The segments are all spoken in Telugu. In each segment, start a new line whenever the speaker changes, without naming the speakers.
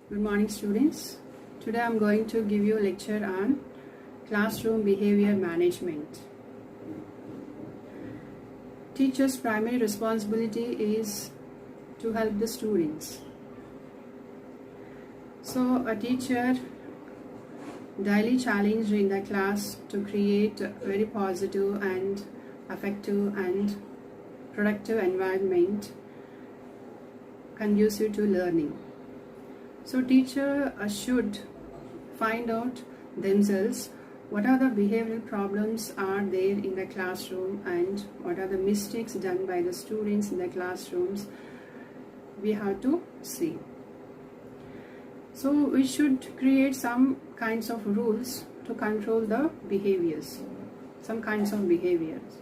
Good morning, students. Today I'm going to give you a lecture on classroom behavior management. Teacher's primary responsibility is to help the students. So a teacher daily challenged in the class to create a very positive and effective and productive environment conducive to learning. So teacher should find out themselves what are the behavioral problems are there in the classroom and what are the mistakes done by the students in the classrooms. We have to see. So we should create some kinds of rules to control the behaviors, some kinds of behaviors.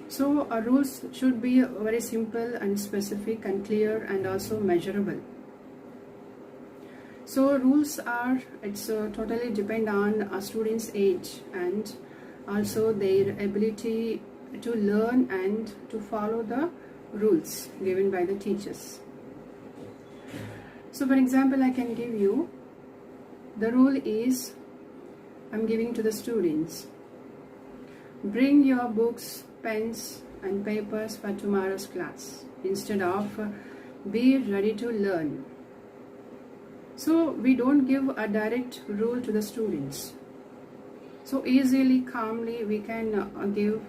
So our rules should be very simple and specific and clear and also measurable. So rules are, totally depend on a student's age and also their ability to learn and to follow the rules given by the teachers. So for example, I can give you, the rule is, I'm giving to the students, bring your books, pens and papers for tomorrow's class instead of be ready to learn. So we don't give a direct rule to the students. So easily, calmly we can give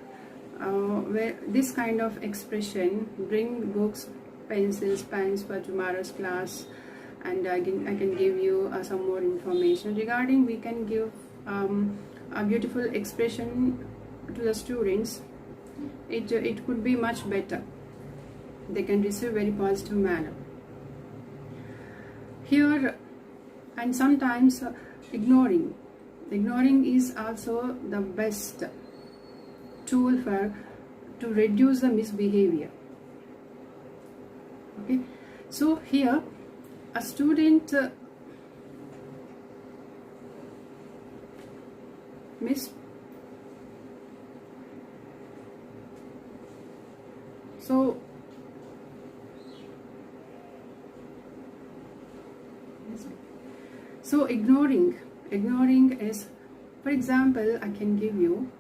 this kind of expression, bring books, pencils, pens for tomorrow's class, and I can give you some more information regarding. We can give a beautiful expression to the students. It could be much better. They can receive very positive manner. Here, and sometimes ignoring is also the best tool to reduce the misbehavior. Okay, so here a student So ignoring is, for example, I can give you,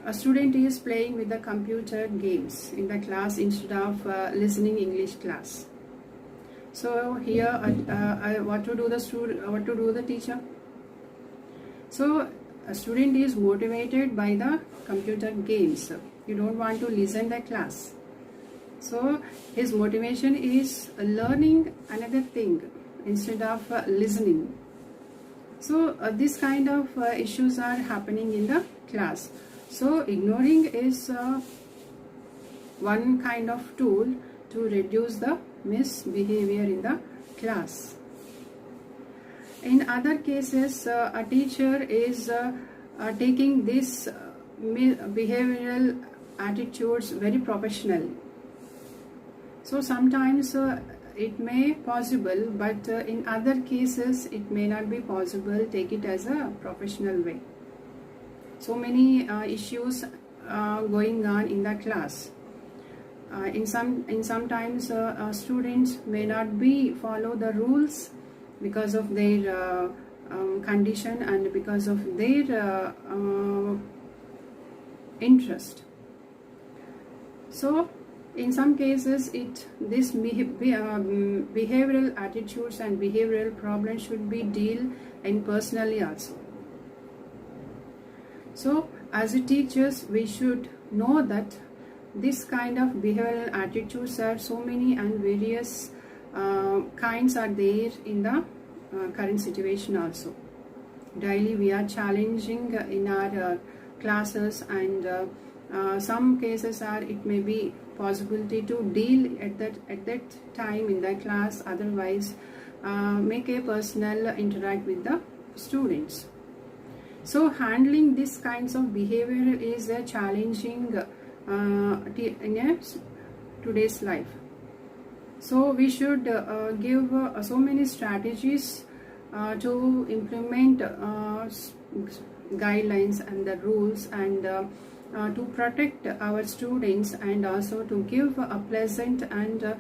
a student is playing with the computer games in the class instead of listening English class. So here, what to do the teacher? So a student is motivated by the computer games. You don't want to listen the class. So his motivation is learning another thing instead of listening. So this kind of issues are happening in the class. So ignoring is one kind of tool to reduce the misbehavior in the class. In other cases, a teacher is taking this behavioral attitudes very professionally. So sometimes it may possible, but in other cases it may not be possible. Take it as a professional way. So many issues going on in the class. Sometimes students may not follow the rules because of their condition and because of their interest. So in some cases, this behavioral attitudes and behavioral problems should be dealt in personally also. So as a teachers, we should know that this kind of behavioral attitudes are so many and various kinds are there in the current situation also. Daily we are challenging in our classes, and some cases are, it may be possibility to deal at that time in the class, otherwise make a personal interact with the students. So handling these kinds of behavior is a challenging in today's life. So we should give so many strategies to implement guidelines and the rules and to protect our students and also to give a pleasant and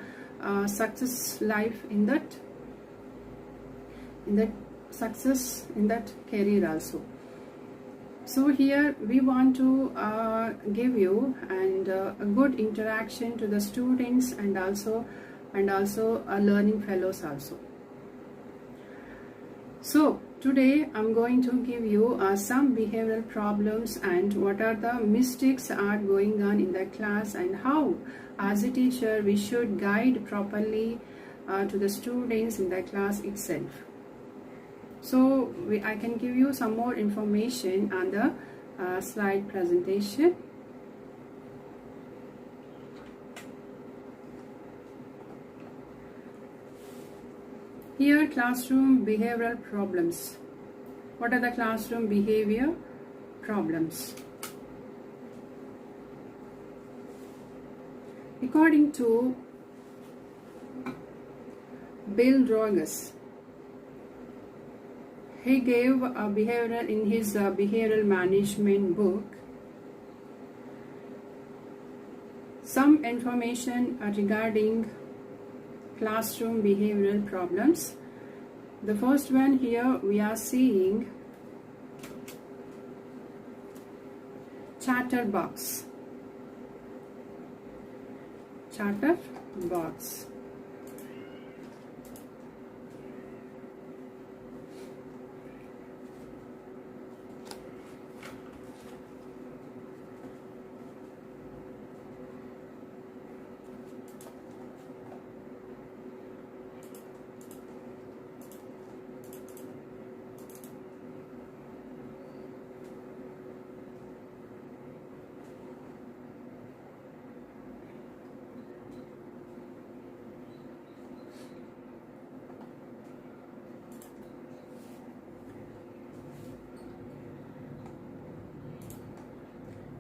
success life in that in that success in that career also. So here we want to give you and a good interaction to the students and also learning fellows also. So today I'm going to give you some behavioral problems and what are the mistakes are going on in the class and how as a teacher we should guide properly to the students in the class itself. So I can give you some more information on the slide presentation. Here, classroom behavioral problems. What are the classroom behavior problems? According to Bill Rogers, he gave a behavioral in his behavioral management book some information regarding classroom behavioral problems. The first one here we are seeing chatterbox. Chatterbox.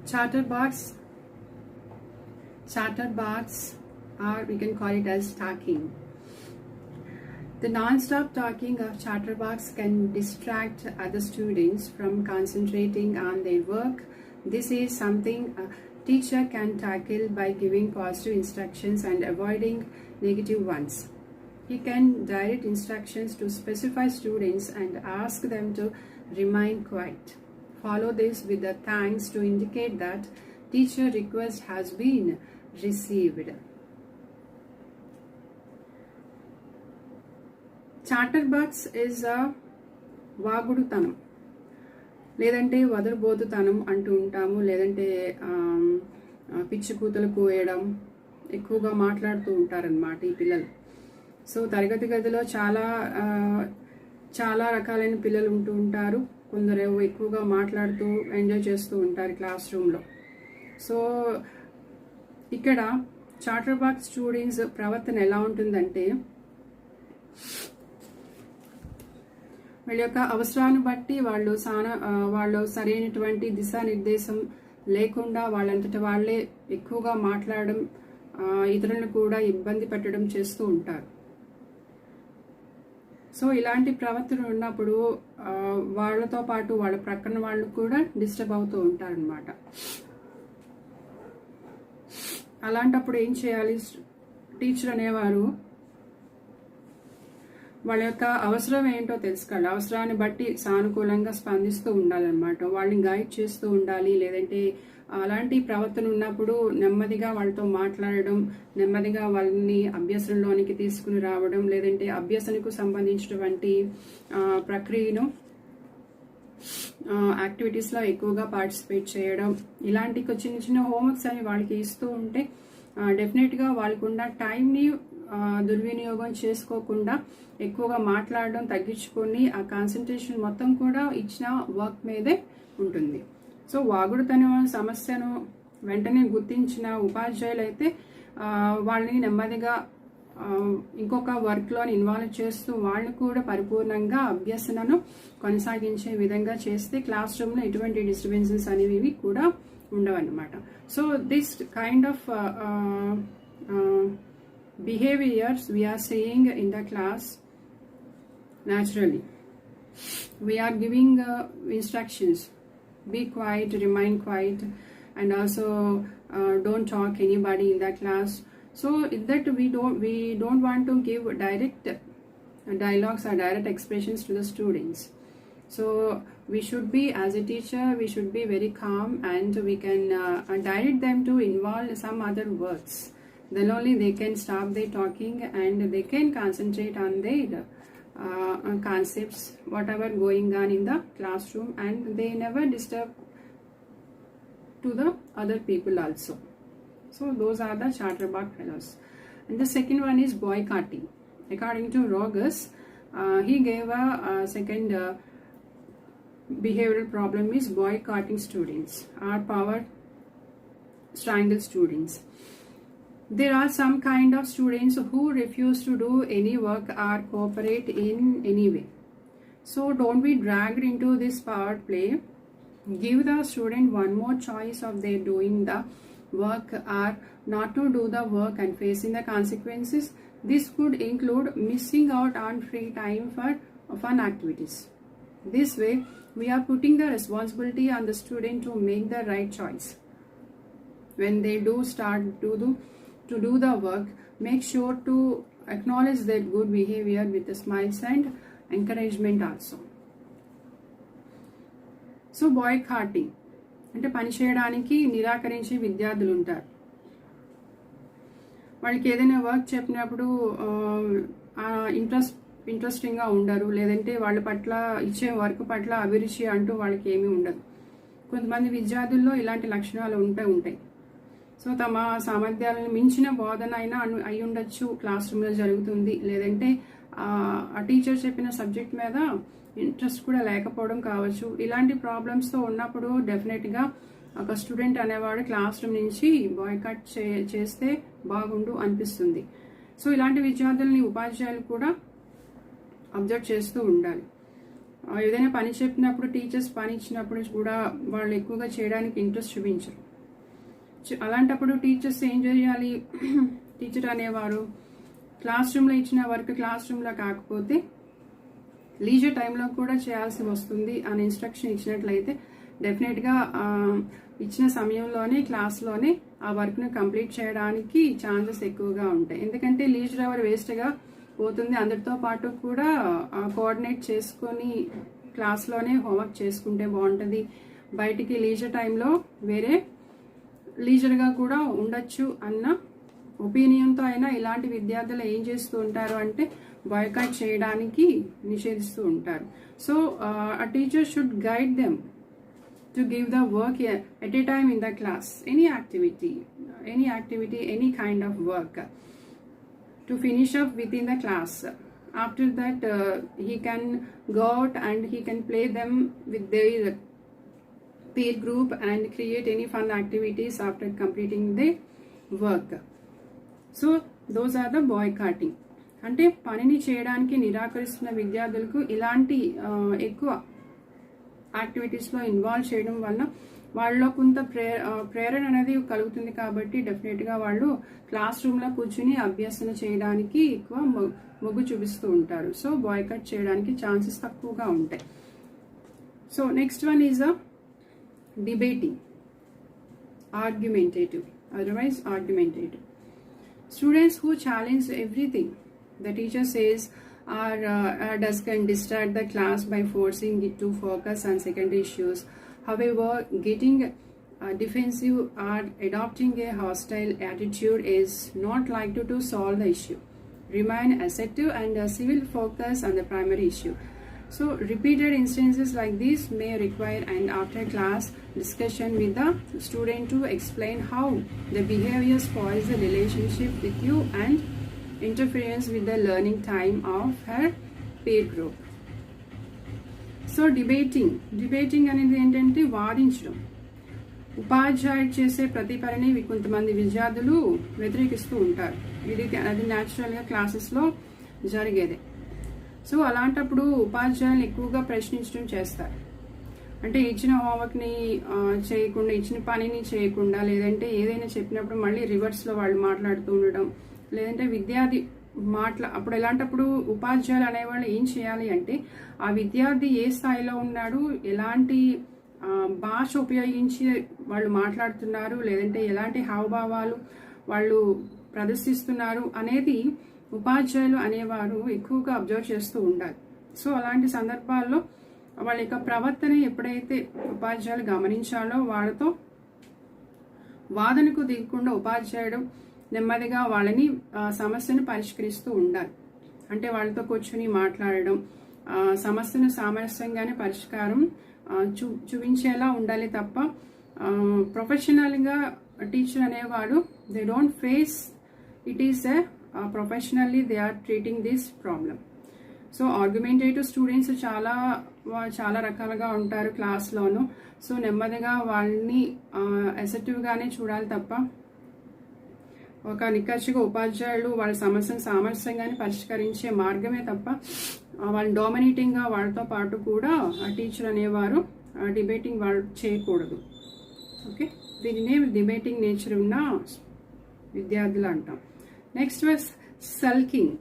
Chatterbox, or we can call it as talking. The non-stop talking of chatterbox can distract other students from concentrating on their work. This is something a teacher can tackle by giving positive instructions and avoiding negative ones. He can direct instructions to specify students and ask them to remain quiet. Follow this with the thanks to indicate that teacher request has been received. Chatterbox is a వాగుడుతనం లేదంటే వదరబోతుతనం అంటూ ఉంటాము, లేదంటే పిచ్చి కూతలు కోయడం, ఎక్కువగా మాట్లాడుతూ ఉంటారన్నమాట ఈ పిల్లలు. సో తరగతి గదిలో చాలా రకాలైన పిల్లలు ఉంటూ ఉంటారు. కొందరు ఎక్కువగా మాట్లాడుతూ ఎంజాయ్ చేస్తూ ఉంటారు క్లాస్ రూమ్లో. సో ఇక్కడ చాటర్బాక్స్ స్టూడెంట్స్ ప్రవర్తన ఎలా ఉంటుందంటే వీళ్ళ యొక్క అవసరాన్ని బట్టి వాళ్ళు సరైనటువంటి దిశానిర్దేశం లేకుండా వాళ్ళంతట వాళ్ళే ఎక్కువగా మాట్లాడడం, ఇతరులను కూడా ఇబ్బంది పెట్టడం చేస్తూ ఉంటారు. సో ఇలాంటి ప్రవర్తన ఉన్నప్పుడు వాళ్ళతో పాటు వాళ్ళ ప్రక్కన వాళ్ళు కూడా డిస్టర్బ్ అవుతూ ఉంటారనమాట. అలాంటప్పుడు ఏం చేయాలి? టీచర్ అనేవారు వాళ్ళ యొక్క అవసరం ఏంటో తెలుసుకోవాలి. అవసరాన్ని బట్టి సానుకూలంగా స్పందిస్తూ ఉండాలన్నమాట. వాళ్ళని గైడ్ చేస్తూ ఉండాలి. లేదంటే అలాంటి ప్రవర్తన ఉన్నప్పుడు నెమ్మదిగా వాళ్ళతో మాట్లాడడం, నెమ్మదిగా వాళ్ళని అభ్యసనంలోనికి తీసుకుని రావడం, లేదంటే అభ్యసనకు సంబంధించినటువంటి ప్రక్రియను యాక్టివిటీస్లో ఎక్కువగా పార్టిసిపేట్ చేయడం, ఇలాంటి చిన్న చిన్న హోంవర్క్స్ అని వాళ్ళకి ఇస్తూ ఉంటే డెఫినెట్గా వాళ్ళకున్న టైంని దుర్వినియోగం చేసుకోకుండా ఎక్కువగా మాట్లాడడం తగ్గించుకొని ఆ కాన్సన్ట్రేషన్ మొత్తం కూడా ఇచ్చిన వర్క్ మీదే ఉంటుంది. సో వాగుడుతనం సమస్యను వెంటనే గుర్తించిన ఉపాధ్యాయులు అయితే వాళ్ళని నెమ్మదిగా ఇంకొక వర్క్లోని ఇన్వాల్వ్ చేస్తూ వాళ్ళు కూడా పరిపూర్ణంగా అభ్యసనను కొనసాగించే విధంగా చేస్తే క్లాస్ రూమ్లో ఎటువంటి డిస్టర్బెన్సెస్ అనేవి కూడా ఉండవన్నమాట. So this kind of behaviors we are seeing in the class naturally. We are giving instructions: be quiet, remain quiet, and also don't talk anybody in the class. So that we don't want to give direct dialogues or direct expressions to the students. So we should be, as a teacher, we should be very calm, and we can direct them to involve some other words. Then only they can stop their talking and they can concentrate on their concepts, whatever going on in the classroom, and they never disturb to the other people also. So those are the Chatterbug fellows. And the second one is boycotting. According to Rogers, he gave a second behavioral problem is boycotting students or power strangle students. There are some kind of students who refuse to do any work or cooperate in any way. So don't be dragged into this power play. Give the student one more choice of their doing the work or not to do the work and facing the consequences. This could include missing out on free time for fun activities. This way, we are putting the responsibility on the student to make the right choice. When they do start to do the work, make sure to acknowledge their good behavior with the smiles and encouragement also. So boycotting అంటే పని చేయడానికి నిరాకరించే విద్యార్థులు ఉంటారు. వాళ్ళకి ఏదైనా వర్క్ చెప్పినప్పుడు ఇంట్రెస్టింగ్గా ఉండరు, లేదంటే వాళ్ళ పట్ల ఇచ్చే వర్క్ పట్ల అభిరుచి అంటూ వాళ్ళకి ఏమీ ఉండదు. కొంతమంది విద్యార్థుల్లో ఇలాంటి లక్షణాలు ఉంటాయి. సో తమ సామర్థ్యాలను మించిన బోధన అయినా అయి ఉండొచ్చు, క్లాస్ రూమ్లో జరుగుతుంది, లేదంటే ఆ టీచర్ చెప్పిన సబ్జెక్ట్ మీద ఇంట్రెస్ట్ కూడా లేకపోవడం కావచ్చు. ఇలాంటి ప్రాబ్లమ్స్తో ఉన్నప్పుడు డెఫినెట్గా ఒక స్టూడెంట్ అనేవాడు క్లాస్ రూమ్ నుంచి బాయ్కాట్ చేస్తే బాగుండు అనిపిస్తుంది. సో ఇలాంటి విద్యార్థులని ఉపాధ్యాయులు కూడా అబ్జర్వ్ చేస్తూ ఉండాలి. ఏదైనా పని చెప్పినప్పుడు టీచర్స్ పని ఇచ్చినప్పుడు కూడా వాళ్ళు ఎక్కువగా చేయడానికి ఇంట్రెస్ట్ చూపించరు. అలాంటప్పుడు టీచర్స్ ఏం చేయాలి? టీచర్ అనేవారు క్లాస్ రూమ్లో ఇచ్చిన వర్క్ క్లాస్ రూమ్లో కాకపోతే లీజర్ టైంలో కూడా చేయాల్సి వస్తుంది అని ఇన్స్ట్రక్షన్ ఇచ్చినట్లయితే డెఫినెట్గా ఇచ్చిన సమయంలోనే క్లాస్లోనే ఆ వర్క్ను కంప్లీట్ చేయడానికి ఛాన్సెస్ ఎక్కువగా ఉంటాయి. ఎందుకంటే లీజర్ అవర్ వేస్ట్గా పోతుంది. అందరితో పాటు కూడా కోఆర్డినేట్ చేసుకొని క్లాస్లోనే హోంవర్క్ చేసుకుంటే బాగుంటుంది. బయటికి లీజర్ టైంలో వేరే లీజర్గా కూడా ఉండొచ్చు అన్న ఒపీనియన్తో అయినా ఇలాంటి విద్యార్థులు ఏం చేస్తూ ఉంటారు అంటే బాయ్కాట్ చేయడానికి నిషేధిస్తూ ఉంటారు. So a teacher should guide them to give the work at a time in the class, any activity, any kind of work to finish up within the class. After that he can go out and he can play them with their peer group and create any fun activities after completing the work. So those are the boycotting. అంటే పనిని చేయడానికి నిరాకరిస్తున్న విద్యార్థులకు ఇలాంటి ఎక్కువ యాక్టివిటీస్లో ఇన్వాల్వ్ చేయడం వల్ల వాళ్ళలో కొంత ప్రేరణ అనేది కలుగుతుంది. కాబట్టి డెఫినెట్గా వాళ్ళు క్లాస్ రూమ్లో కూర్చుని అభ్యసన చేయడానికి ఎక్కువ మొగ్గు చూపిస్తూ ఉంటారు. సో బాయ్కట్ చేయడానికి ఛాన్సెస్ తక్కువగా ఉంటాయి. So next one is debating, argumentative, otherwise argumentative. Students who challenge everything the teacher says or does can distract the class by forcing it to focus on secondary issues. However, getting defensive or adopting a hostile attitude is not likely to solve the issue. Remain assertive and civil focus on the primary issue. So repeated instances like this may require an after-class discussion with the student to explain how the behavior spoils the relationship with you and interferes with the learning time of her peer group. So debating అనేది ఏంటంటే వాదించడం. ఉపాధ్యాయుడు చేసే ప్రతి పనిని కొంతమంది విద్యార్థులు వ్యతిరేకిస్తూ ఉంటారు. అది న్యాచురల్గా క్లాసెస్లో జరిగేదే. సో అలాంటప్పుడు ఉపాధ్యాయులు ఎక్కువగా ప్రశ్నించడం చేస్తారు. అంటే ఇచ్చిన హోంవర్క్ని చేయకుండా, ఇచ్చిన పనిని చేయకుండా, లేదంటే ఏదైనా చెప్పినప్పుడు మళ్ళీ రివర్స్లో వాళ్ళు మాట్లాడుతూ ఉండడం, లేదంటే విద్యార్థి అప్పుడు ఎలాంటప్పుడు ఉపాధ్యాయులు అనేవాళ్ళు ఏం చేయాలి అంటే ఆ విద్యార్థి ఏ స్థాయిలో ఉన్నాడు, ఎలాంటి భాష ఉపయోగించి వాళ్ళు మాట్లాడుతున్నారు, లేదంటే ఎలాంటి హావభావాలు వాళ్ళు ప్రదర్శిస్తున్నారు అనేది ఉపాధ్యాయులు అనేవారు ఎక్కువగా అబ్జర్వ్ చేస్తూ ఉండాలి. సో అలాంటి సందర్భాల్లో వాళ్ళ యొక్క ప్రవర్తన ఎప్పుడైతే ఉపాధ్యాయులు గమనించాలో వాళ్ళతో వాదనకు దిగకుండా ఉపాధ్యాయుడు నెమ్మదిగా వాళ్ళని సమస్యను పరిష్కరిస్తూ ఉండాలి. అంటే వాళ్ళతో కూర్చుని మాట్లాడడం, సమస్యను సామరస్యంగానే పరిష్కారం చూపించేలా ఉండాలి తప్ప ప్రొఫెషనల్గా టీచర్ అనేవాడు they don't face it is a professionally they are treating this problem. So argumentative students చాలా రకాలుగా ఉంటారు క్లాస్లోను. సో నెమ్మదిగా వాళ్ళని అసెప్టివ్గానే చూడాలి తప్ప ఒక నిక్కచ్చిగా ఉపాధ్యాయులు వాళ్ళ సమస్యను సామరస్యంగానే పరిష్కరించే మార్గమే తప్ప వాళ్ళు డామినేటింగ్గా వాళ్ళతో పాటు కూడా ఆ టీచర్ అనేవారు డిబేటింగ్ వాళ్ళు చేయకూడదు. ఓకే, దీనినే డిబేటింగ్ నేచర్ ఉన్న విద్యార్థులు అంటాం. Next was sulking.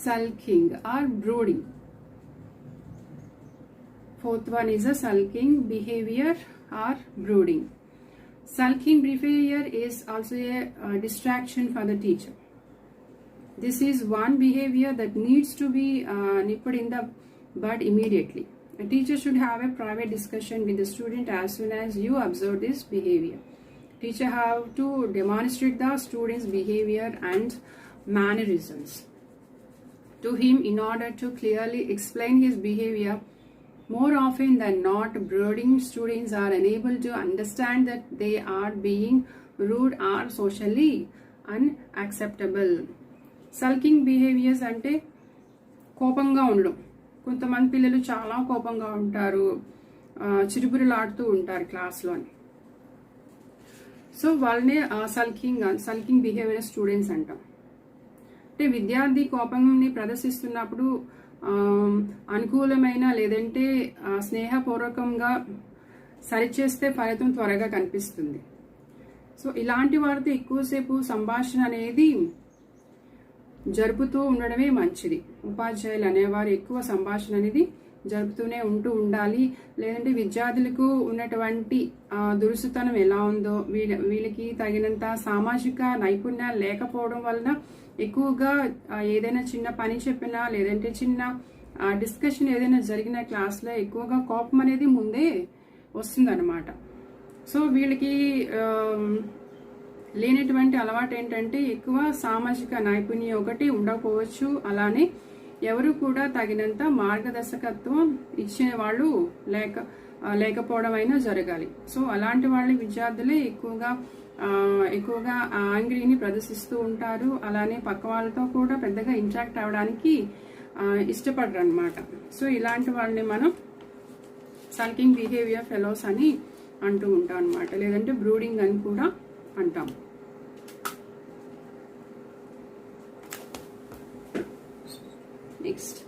Sulking or brooding. Fourth one is a sulking behavior or brooding. Sulking behavior is also a distraction for the teacher. This is one behavior that needs to be nipped in the bud immediately. A teacher should have a private discussion with the student as soon as you observe this behavior. Teacher have to demonstrate the student's behavior and mannerisms to him in order to clearly explain his behavior. More often than not, brooding students are unable to understand that they are being rude or socially unacceptable. Sulking behaviors అంటే కోపంగా ఉండడం. కొంతమంది పిల్లలు చాలా కోపంగా ఉంటారు, చిరుబురులాడుతూ ఉంటారు క్లాస్లోని. సో వాళ్ళనే సల్కింగ్ బిహేవియర్ స్టూడెంట్స్ అంటాం. అంటే విద్యార్థి కోపాన్ని ప్రదర్శిస్తున్నప్పుడు అనుకూలమైన లేదంటే స్నేహపూర్వకంగా సరిచేస్తే ఫలితం త్వరగా కనిపిస్తుంది. సో ఇలాంటి వారితో ఎక్కువసేపు సంభాషణ అనేది జరుపుతూ ఉండడమే మంచిది. ఉపాధ్యాయులు అనేవారు ఎక్కువ సంభాషణ అనేది జరుపుతూనే ఉండాలి. లేదంటే విద్యార్థులకు ఉన్నటువంటి దురుసుతనం ఎలా ఉందో, వీళ్ళకి తగినంత సామాజిక నైపుణ్యాలు లేకపోవడం వలన ఎక్కువగా ఏదైనా చిన్న పని చెప్పినా లేదంటే చిన్న డిస్కషన్ ఏదైనా జరిగిన క్లాస్లో ఎక్కువగా కోపం అనేది ముందే వస్తుందన్నమాట. సో వీళ్ళకి లేనటువంటి అలవాటు ఏంటంటే ఎక్కువ సామాజిక నైపుణ్యం ఒకటి ఉండకపోవచ్చు. అలానే ఎవరు కూడా తగినంత మార్గదర్శకత్వం ఇచ్చే వాళ్ళు లేకపోవడం అయినా జరగాలి. సో అలాంటి వాళ్ళ విద్యార్థులే ఎక్కువగా యాంగ్రీని ప్రదర్శిస్తూ ఉంటారు. అలానే పక్క వాళ్ళతో కూడా పెద్దగా ఇంటరాక్ట్ అవ్వడానికి ఇష్టపడరు అనమాట. సో ఇలాంటి వాళ్ళని మనం సల్కింగ్ బిహేవియర్ ఫెలోస్ అని అంటూ ఉంటాం అనమాట, లేదంటే బ్రూడింగ్ అని కూడా అంటాం. Next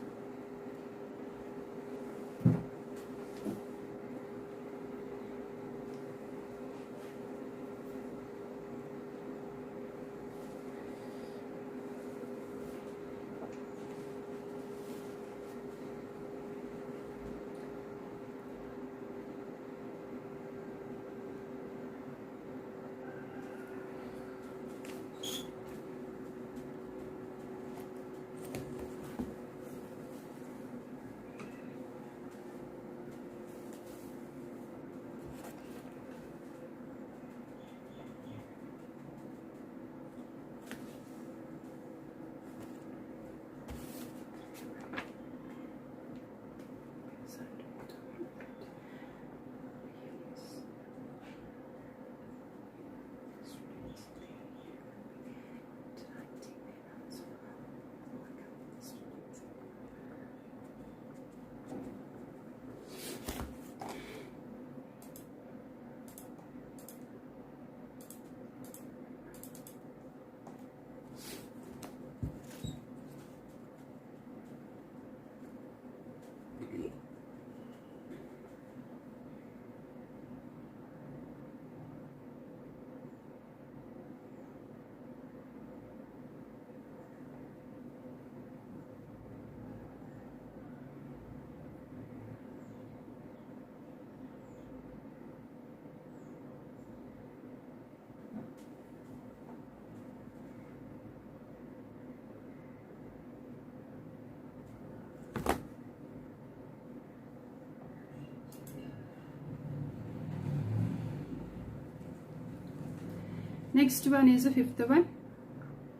Next one is the fifth one,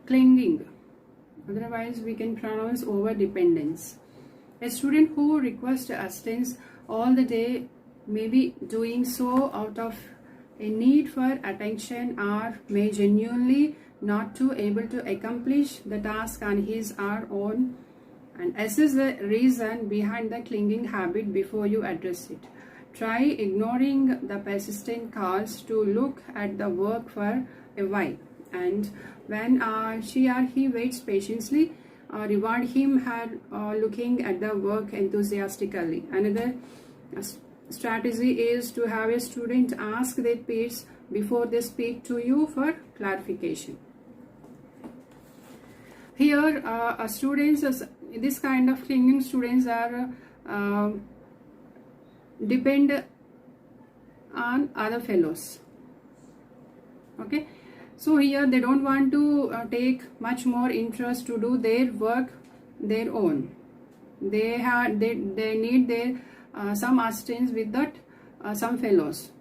clinging. Otherwise we can pronounce over dependence. A student who requests assistance all the day may be doing so out of a need for attention, or may genuinely not to able to accomplish the task on his or own, and assess the reason behind the clinging habit before you address it. Try ignoring the persistent calls to look at the work for a while, and when she or he waits patiently, reward him her looking at the work enthusiastically. Another strategy is to have a student ask their peers before they speak to you for clarification. Here students, this kind of clinging students are depend on other fellows. Okay, so here they don't want to take much more interest to do their work their own. They need their some assistance with that some fellows.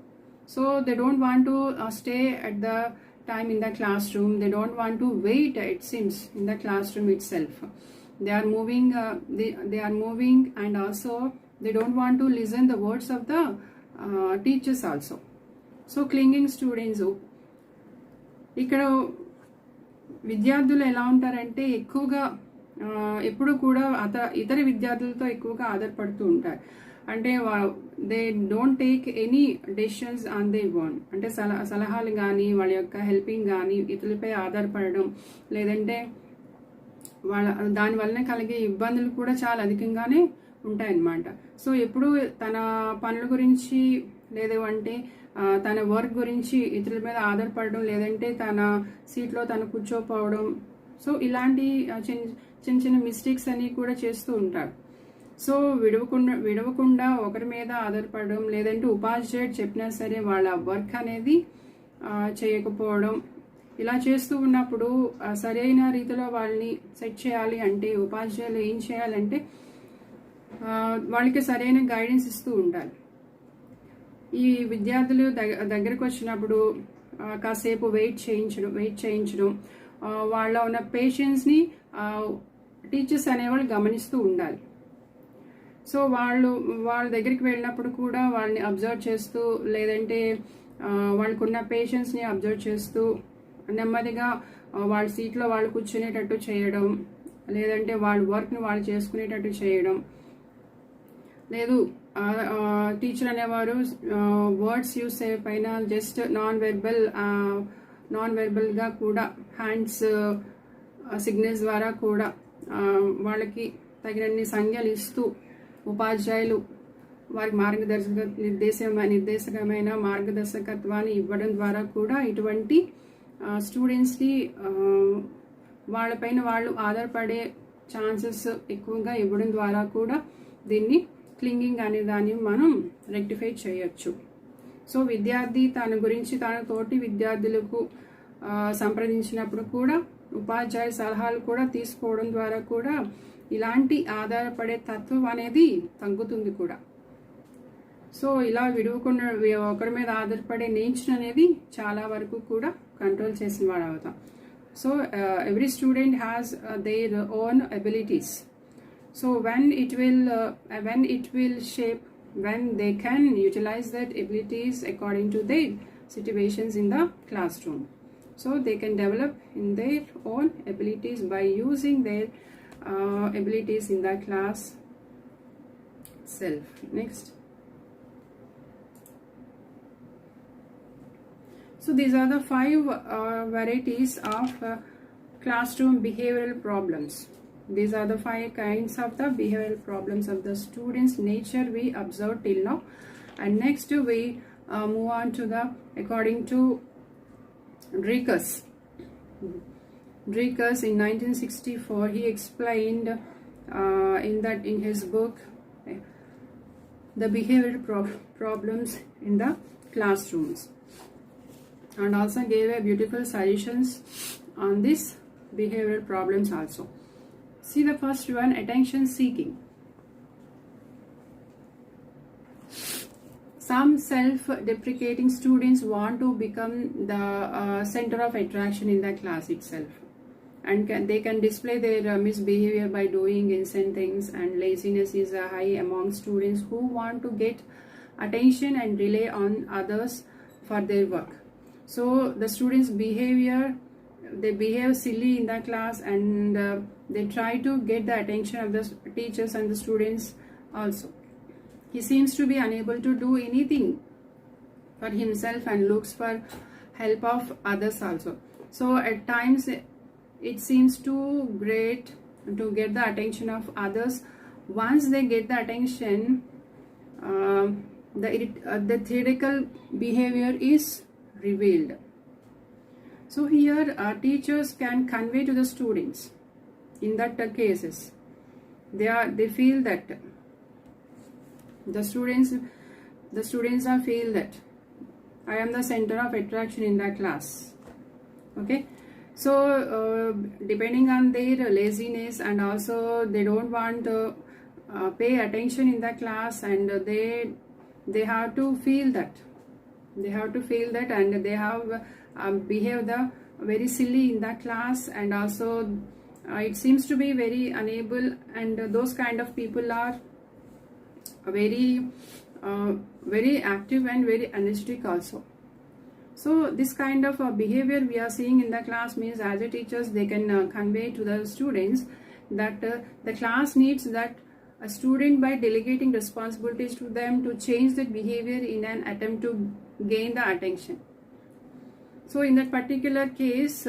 So they don't want to stay at the time in the classroom. They don't want to wait, it seems, in the classroom itself. They are moving they are moving, and also they don't want to listen the words of the teachers also. So clinging students, ఇక్కడ విద్యార్థులు ఎలా ఉంటారంటే ఎక్కువగా ఎప్పుడు కూడా ఇతర విద్యార్థులతో ఎక్కువగా ఆధారపడుతూ ఉంటారు. అంటే they don't take any decisions on they own. అంటే సలహాలు కానీ వాళ్ళ యొక్క హెల్పింగ్ కానీ ఇతరులపై ఆధారపడడం, లేదంటే దానివల్ల కలిగే ఇబ్బందులు కూడా చాలా అధికంగానే ఉంటాయన్నమాట. సో ఎప్పుడు తన పనుల గురించి లేదు అంటే తన వర్క్ గురించి ఇతరుల మీద ఆధారపడడం, లేదంటే తన సీట్లో తను కూర్చోపోవడం, సో ఇలాంటి చిన్న చిన్న మిస్టేక్స్ అన్ని కూడా చేస్తూ ఉంటారు. సో విడవకుండా ఒకరి మీద ఆధారపడడం, లేదంటే ఉపాధ్యాయుడు చెప్పినా సరే వాళ్ళ వర్క్ అనేది చేయకపోవడం, ఇలా చేస్తూ ఉన్నప్పుడు సరైన రీతిలో వాళ్ళని సెట్ చేయాలి అంటే ఉపాధ్యాయులు ఏం చేయాలంటే వాళ్ళకి సరైన గైడెన్స్ ఇస్తూ ఉండాలి. ఈ విద్యార్థులు దగ్గరకు వచ్చినప్పుడు కాసేపు వెయిట్ చేయించడం, వాళ్ళ ఉన్న పేషెన్స్ని టీచర్స్ అనేవాళ్ళు గమనిస్తూ ఉండాలి. సో వాళ్ళ దగ్గరికి వెళ్ళినప్పుడు కూడా వాళ్ళని అబ్జర్వ్ చేస్తూ, లేదంటే వాళ్ళకున్న పేషెన్స్ని అబ్జర్వ్ చేస్తూ నెమ్మదిగా వాళ్ళ సీట్లో వాళ్ళు కూర్చునేటట్టు చేయడం, లేదంటే వాళ్ళ వర్క్ని వాళ్ళు చేసుకునేటట్టు చేయడం. లేదు టీచర్ అనేవారు వర్డ్స్ యూస్ పైన జస్ట్ నాన్ వెర్బల్గా కూడా హ్యాండ్స్ సిగ్నల్స్ ద్వారా కూడా వాళ్ళకి తగినన్ని సంజ్ఞలు ఇస్తూ ఉపాధ్యాయులు వారికి నిర్దేశకమైన మార్గదర్శకత్వాన్ని ఇవ్వడం ద్వారా కూడా ఇటువంటి స్టూడెంట్స్ని వాళ్ళపైన వాళ్ళు ఆధారపడే ఛాన్సెస్ ఎక్కువగా ఇవ్వడం ద్వారా కూడా దీన్ని క్లింగింగ్ అనే దాన్ని మనం రెక్టిఫై చేయొచ్చు. సో విద్యార్థి తన గురించి తన తోటి విద్యార్థులకు సంప్రదించినప్పుడు కూడా ఉపాధ్యాయ సలహాలు కూడా తీసుకోవడం ద్వారా కూడా ఇలాంటి ఆధారపడే తత్వం అనేది తగ్గుతుంది కూడా. సో ఇలా విడవకుండా ఒకరి మీద ఆధారపడే నేచర్ అనేది చాలా వరకు కూడా కంట్రోల్ చేసిన వాడు అవుతాం. So every student has their own abilities. So when it will shape, when they can utilize that abilities according to their situations in the classroom. So they can develop in their own abilities by using their abilities in the class itself. Next. So these are the 5 varieties of classroom behavioral problems. These are the 5 kinds of the behavioral problems of the students' nature we observed till now. And next we move on to the, according to Dreikurs in 1964, he explained in his book the behavioral problems in the classrooms, and also gave a beautiful solutions on these behavioral problems also. See the first one, attention seeking. Some self-deprecating students want to become the center of attraction in the class itself, and they can display their misbehavior by doing insane things, and laziness is high among students who want to get attention and rely on others for their work. So the students' behavior, they behave silly in the class, and they try to get the attention of the teachers and the students also. He seems to be unable to do anything for himself and looks for help of others also. So at times it seems too great to get the attention of others. Once they get the attention, the theoretical behavior is revealed. So here teachers can convey to the students in that cases they feel that the students are feel that I am the center of attraction in the class. Okay, so depending on their laziness, and also they don't want to pay attention in the class, and they have to feel that and they have behaved very silly in the class, and also it seems to be very unable, and those kind of people are very active and very energetic also. So this kind of behavior we are seeing in the class means, as a teachers, they can convey to the students that the class needs that a student, by delegating responsibilities to them, to change that behavior in an attempt to gain the attention. So in that particular case,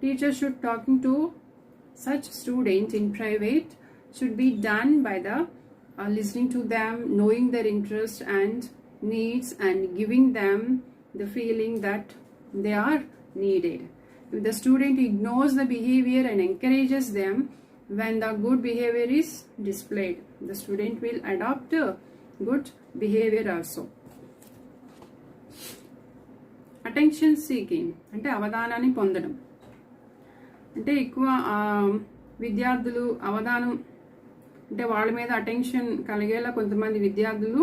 teachers should talking to such students in private should be done by the listening to them, knowing their interests and needs, and giving them the feeling that they are needed. If the student ignores the behavior and encourages them, when the good behavior is displayed, the student will adopt good behavior also. Attention seeking అంటే అవధానాన్ని పొందడం. అంటే ఎక్కువ విద్యార్థులు అవధానం అంటే వాళ్ళ మీద అటెన్షన్ కలిగేలా కొంతమంది విద్యార్థులు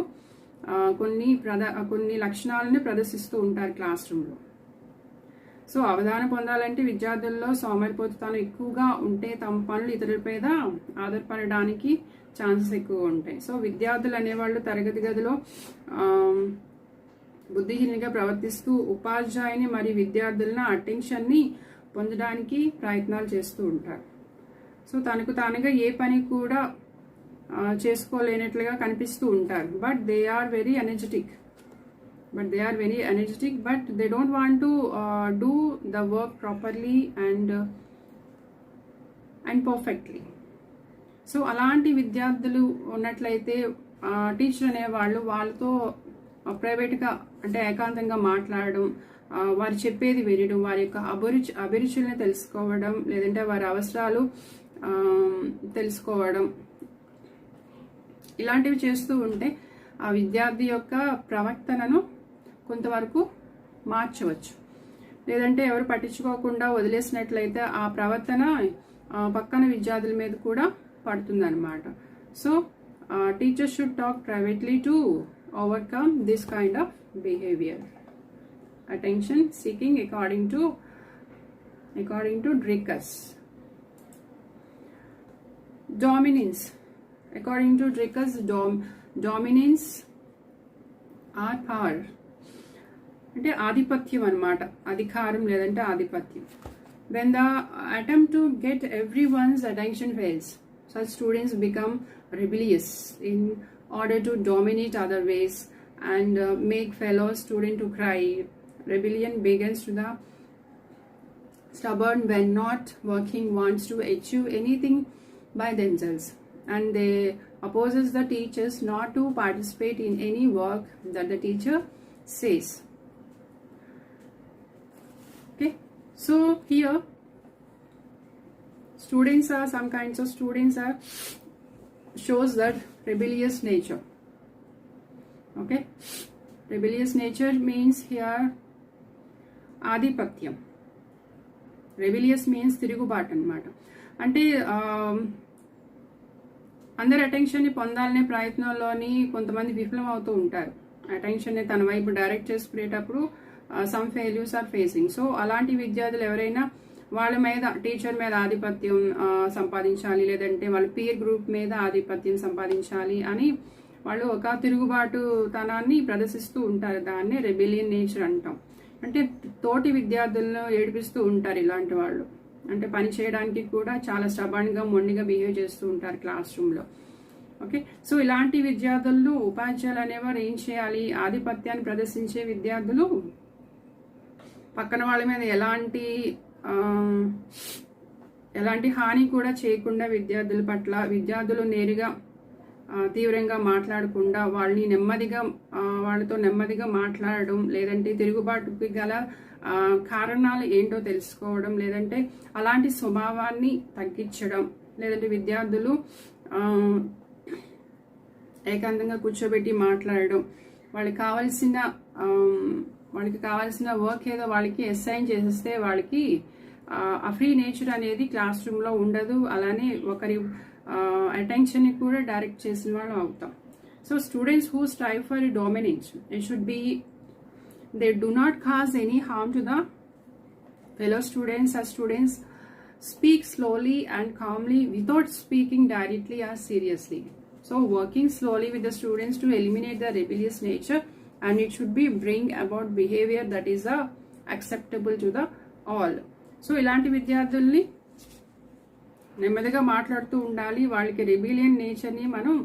కొన్ని లక్షణాలను ప్రదర్శిస్తూ ఉంటారు క్లాస్ రూమ్లో. సో అవధానం పొందాలంటే విద్యార్థుల్లో సోమరిపోతుతనం ఎక్కువగా ఉంటే తమ పనులు ఇతరుల మీద ఆధారపడడానికి ఛాన్సెస్ ఎక్కువ ఉంటాయి. సో విద్యార్థులు అనేవాళ్ళు తరగతి గదిలో బుద్ధిహీనంగా ప్రవర్తిస్తూ ఉపాధ్యాయుని మరియు విద్యార్థులను అటెన్షన్ని పొందడానికి ప్రయత్నాలు చేస్తూ ఉంటారు. సో తనకు తానుగా ఏ పని కూడా చేసుకోలేనట్లుగా కనిపిస్తూ ఉంటారు. But they are very energetic but they don't want to do the work properly and perfectly. So అలాంటి విద్యార్థులు ఉన్నట్లయితే టీచర్ అనేవాళ్ళు వాళ్ళతో ప్రైవేట్గా అంటే ఏకాంతంగా మాట్లాడడం, వారు చెప్పేది వినడం, వారి యొక్క అభిరుచులను తెలుసుకోవడం, లేదంటే వారి అవసరాలు తెలుసుకోవడం, ఇలాంటివి చేస్తూ ఉంటే ఆ విద్యార్థి యొక్క ప్రవర్తనను కొంతవరకు మార్చవచ్చు. లేదంటే ఎవరు పట్టించుకోకుండా వదిలేసినట్లయితే ఆ ప్రవర్తన పక్కన విద్యార్థుల మీద కూడా పడుతుందన్నమాట. So teachers should talk privately to overcome this kind of behaviour. Attention seeking according to Dricus. Dominance. According to Dricus, dominance or power అంటే ఆధిపత్యం అన్నమాట. అధికారం లేదంటే ఆధిపత్యం. When the attempt to get everyone's attention fails, such students become rebellious in order to dominate other ways and make fellow student to cry. Rebellion begins to the stubborn when not working wants to achieve anything by themselves, and they opposes the teachers not to participate in any work that the teacher says. Okay, so here students are some kinds of students are shows that rebellious nature. Okay, rebellious nature means here ఆధిపత్యం. రెబిలియస్ మీన్స్ తిరుగుబాటు అన్నమాట. అంటే అందరి అటెన్షన్ని పొందాలనే ప్రయత్నంలోని కొంతమంది విఫలం అవుతూ ఉంటారు. అటెన్షన్ని తన వైపు డైరెక్ట్ చేసుకునేటప్పుడు some failures are facing. So అలాంటి విద్యార్థులు ఎవరైనా వాళ్ళ మీద టీచర్ మీద ఆధిపత్యం సంపాదించాలి, లేదంటే వాళ్ళ పీర్ గ్రూప్ మీద ఆధిపత్యం సంపాదించాలి అని వాళ్ళు ఒక తిరుగుబాటు తనాన్ని ప్రదర్శిస్తూ ఉంటారు. దాన్నే రెబెలియన్ నేచర్ అంటాం. అంటే తోటి విద్యార్థులను ఏడిపిస్తూ ఉంటారు ఇలాంటి వాళ్ళు. అంటే పని చేయడానికి కూడా చాలా స్టబర్న్గా మొండిగా బిహేవ్ చేస్తూ ఉంటారు క్లాస్ రూమ్లో. ఓకే, సో ఇలాంటి విద్యార్థులను ఉపాధ్యాయులు అనేవారు ఏం చేయాలి? ఆధిపత్యాన్ని ప్రదర్శించే విద్యార్థులు పక్కన వాళ్ళ మీద ఎలాంటి హాని కూడా చేయకుండా విద్యార్థుల పట్ల విద్యార్థులు నేరుగా తీవ్రంగా మాట్లాడకుండా వాళ్ళతో నెమ్మదిగా మాట్లాడడం, లేదంటే తిరుగుబాటుకి గల కారణాలు ఏంటో తెలుసుకోవడం, లేదంటే అలాంటి స్వభావాన్ని తగ్గించడం, లేదంటే విద్యార్థులు ఏకాంతంగా కూర్చోబెట్టి మాట్లాడడం, వాళ్ళకి కావాల్సిన వర్క్ ఏదో వాళ్ళకి అసైన్ చేసేస్తే వాళ్ళకి ఆ ఫ్రీ నేచర్ అనేది క్లాస్ రూమ్లో ఉండదు. అలానే ఒకరి అటెన్షన్ని కూడా డైరెక్ట్ చేసిన వాళ్ళు అవుతాం. So students who strive for dominance, it should be they do not cause any harm to the fellow students. As students speak slowly and calmly without speaking directly or seriously. So working slowly with the students to eliminate the rebellious nature, and it should be bring about behavior that is acceptable to the all. So ఇలాంటి విద్యార్థుల్ని నెమ్మదిగా మాట్లాడుతూ ఉండాలి. వాళ్ళకి రెబిలియన్ నేచర్ని మనం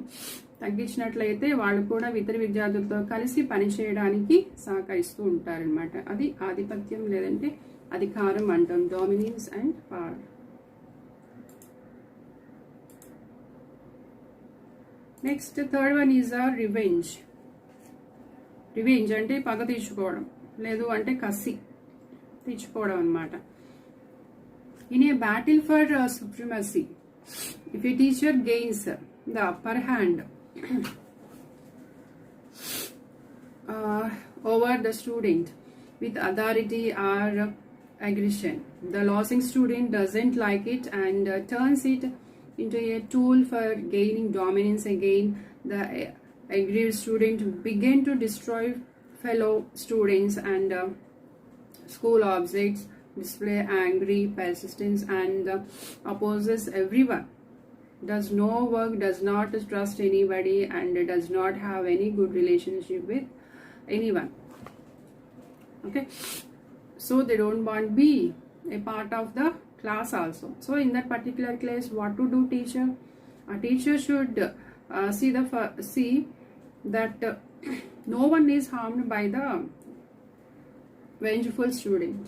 తగ్గించినట్లయితే వాళ్ళు కూడా ఇతర విద్యార్థులతో కలిసి పనిచేయడానికి సహకరిస్తూ ఉంటారనమాట. అది ఆధిపత్యం లేదంటే అధికారం అంటాం, dominance and power. Next third one is revenge. Revenge అంటే పగ తీర్చుకోవడం, లేదు అంటే కసి తీర్చుకోవడం అనమాట. In a battle for supremacy, if A teacher gains the upper hand over the student with authority or aggression, the losing student doesn't like it and turns it into a tool for gaining dominance again. The aggrieved student begin to destroy fellow students and school objects, display angry persistence and opposes everyone, does no work, does not trust anybody and does not have any good relationship with anyone. Okay, so they don't want to be a part of the class also. So in that particular case, what to do teacher? A teacher should see that no one is harmed by the vengeful student.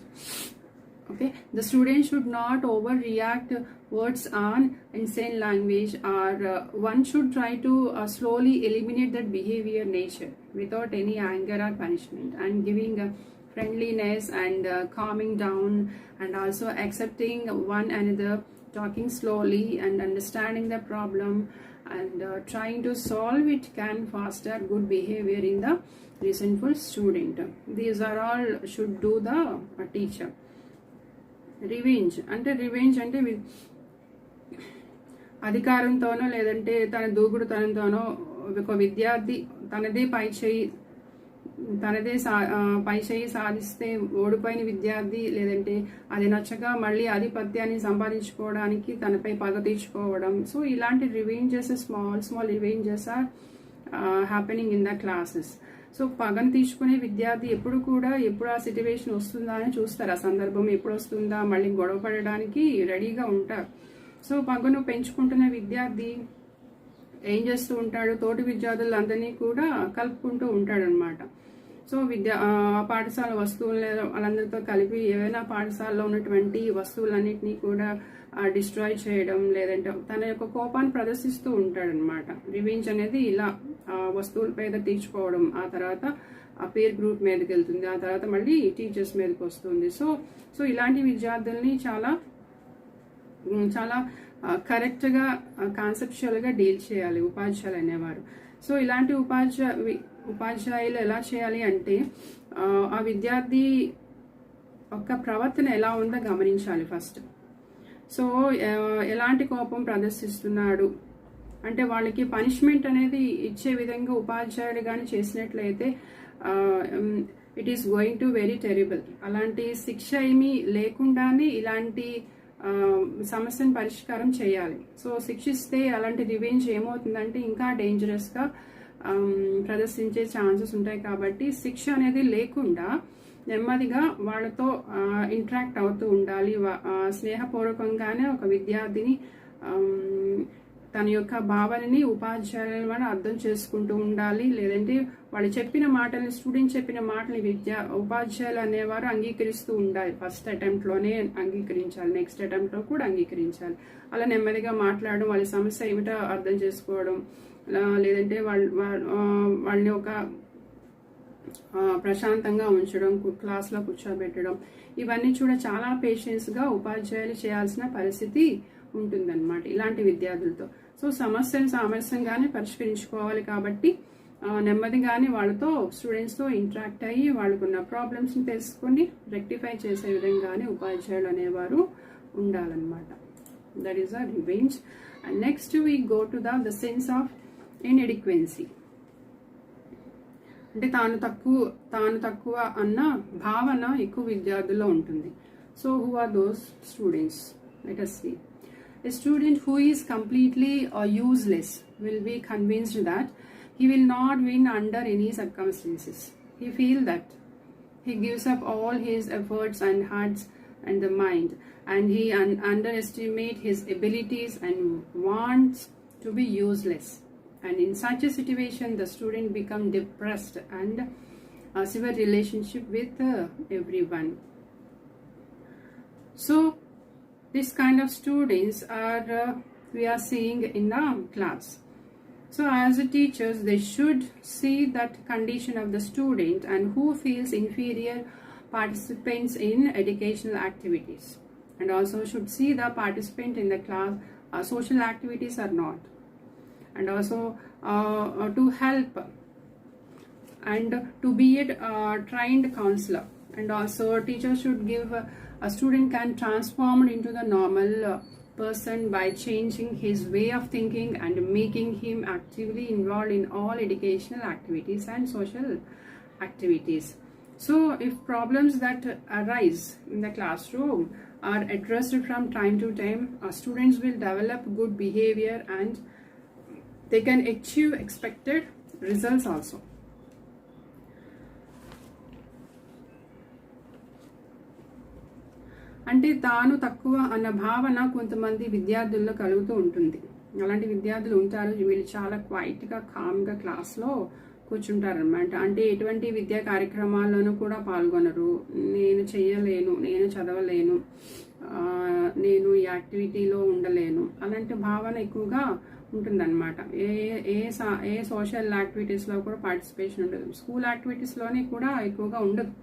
Okay, the student should not overreact words on insane language, or one should try to slowly eliminate that behavior nature without any anger or punishment, and giving friendliness and calming down, and also accepting one another, talking slowly and understanding the problem and trying to solve it can foster good behavior in the resentful student. These are all should do the teacher. Revenge అంటే అధికారంతోనో లేదంటే తన దూకుడుతనంతోనో ఒక విద్యార్థి తనదే పై చేయి సాధిస్తే ఓడిపోయిన విద్యార్థి లేదంటే అది నచ్చక మళ్ళీ ఆధిపత్యాన్ని సంపాదించుకోవడానికి తనపై పగ తీర్చుకోవడం. సో ఇలాంటి revenges, small revenges are happening in the classes. So పగను తీసుకునే విద్యార్థి ఎప్పుడు ఆ సిచ్యువేషన్ వస్తుందా అని చూస్తారు. ఆ సందర్భం ఎప్పుడు వస్తుందా, మళ్ళీ గొడవ పడడానికి రెడీగా ఉంటారు. సో పగను పెంచుకుంటున్న విద్యార్థి ఏం చేస్తూ ఉంటాడు? తోటి విద్యార్థులందరినీ కూడా కలుపుకుంటూ ఉంటాడు అనమాట. సో పాఠశాల వస్తువులు వాళ్ళందరితో కలిపి ఏవైనా పాఠశాలలో ఉన్నటువంటి వస్తువులన్నింటినీ కూడా డిస్ట్రాయ్ చేయడం, లేదంటే తన యొక్క కోపాన్ని ప్రదర్శిస్తూ ఉంటాడనమాట. రివెంజ్ అనేది ఇలా వస్తువుల మీద తీర్చుకోవడం, ఆ తర్వాత ఆ పేర్ గ్రూప్ మీదకి వెళ్తుంది, ఆ తర్వాత మళ్ళీ టీచర్స్ మీదకి వస్తుంది. సో ఇలాంటి విద్యార్థుల్ని చాలా చాలా కరెక్ట్గా కాన్సెప్చువల్గా డీల్ చేయాలి ఉపాధ్యాయులు అనేవారు. సో ఇలాంటి ఉపాధ్యాయులు ఎలా చేయాలి అంటే ఆ విద్యార్థి యొక్క ప్రవర్తన ఎలా ఉందో గమనించాలి ఫస్ట్. సో ఎలాంటి కోపం ప్రదర్శిస్తున్నాడు, అంటే వాళ్ళకి పనిష్మెంట్ అనేది ఇచ్చే విధంగా ఉపాధ్యాయులు కానీ చేసినట్లయితే it is going to very terrible. అలాంటి శిక్ష ఏమీ లేకుండానే ఇలాంటి సమస్యను పరిష్కారం చేయాలి. సో శిక్షిస్తే అలాంటి రివెంజ్ ఏమవుతుందంటే ఇంకా డేంజరస్గా ప్రదర్శించే ఛాన్సెస్ ఉంటాయి. కాబట్టి శిక్ష అనేది లేకుండా నెమ్మదిగా వాళ్ళతో ఇంటరాక్ట్ అవుతూ ఉండాలి. స్నేహపూర్వకంగానే ఒక విద్యార్థిని తన యొక్క భావనని ఉపాధ్యాయుల వల్ల అర్థం చేసుకుంటూ ఉండాలి. లేదంటే వాళ్ళు చెప్పిన మాటల్ని, స్టూడెంట్ చెప్పిన మాటల్ని ఉపాధ్యాయులు అనేవారు అంగీకరిస్తూ ఉండాలి. ఫస్ట్ అటెంప్ట్లోనే అంగీకరించాలి, నెక్స్ట్ అటెంప్ట్లో కూడా అంగీకరించాలి. అలా నెమ్మదిగా మాట్లాడడం, వాళ్ళ సమస్య ఏమిటో అర్థం చేసుకోవడం, లేదంటే వాళ్ళని ఒక ప్రశాంతంగా ఉంచడం, క్లాస్లో కూర్చోబెట్టడం, ఇవన్నీ కూడా చాలా పేషెన్స్గా ఉపాధ్యాయులు చేయాల్సిన పరిస్థితి ఉంటుందన్నమాట ఇలాంటి విద్యార్థులతో. సో సమస్యను సామరస్యంగానే పరిష్కరించుకోవాలి. కాబట్టి నెమ్మదిగానే వాళ్ళతో, స్టూడెంట్స్తో ఇంటరాక్ట్ అయ్యి వాళ్ళకున్న ప్రాబ్లమ్స్ని తెలుసుకొని రెక్టిఫై చేసే విధంగానే ఉపాధ్యాయులు అనేవారు ఉండాలన్నమాట. That is a revenge. And next we go to the sense of inadequacy. అంటే తాను తక్కువ అన్న భావన ఎక్కువ విద్యార్థుల్లో ఉంటుంది. So who are those students? Let us see. A student who is completely useless will be convinced that he will not win under any circumstances. He feels that he gives up all his efforts and hearts and the mind, and he underestimates his abilities and wants to be useless. And in such a situation, the student becomes depressed and a severe relationship with everyone. So this kind of students we are seeing in the class. So as a teachers, they should see that condition of the student and who feels inferior participants in educational activities, and also should see the participant in the class social activities or not, and also to help and to be a trained counselor. And also teachers should give a student can transform into the normal person by changing his way of thinking and making him actively involved in all educational activities and social activities. So if problems that arise in the classroom are addressed from time to time, students will develop good behavior and they can achieve expected results also. అంటే తాను తక్కువ అన్న భావన కొంతమంది విద్యార్థుల్లో కలుగుతూ ఉంటుంది. అలాంటి విద్యార్థులు ఉంటారు, వీళ్ళు చాలా క్వైట్గా కామ్గా క్లాస్లో కూర్చుంటారనమాట. అంటే ఎటువంటి విద్యా కార్యక్రమాల్లోనూ కూడా పాల్గొనరు. నేను చెయ్యలేను, నేను చదవలేను, నేను ఈ యాక్టివిటీలో ఉండలేను అలాంటి భావన ఎక్కువగా ఉంటుందన్నమాట. ఏ సోషల్ యాక్టివిటీస్లో కూడా పార్టిసిపేషన్ ఉండదు, స్కూల్ యాక్టివిటీస్లోనే కూడా ఎక్కువగా ఉండదు.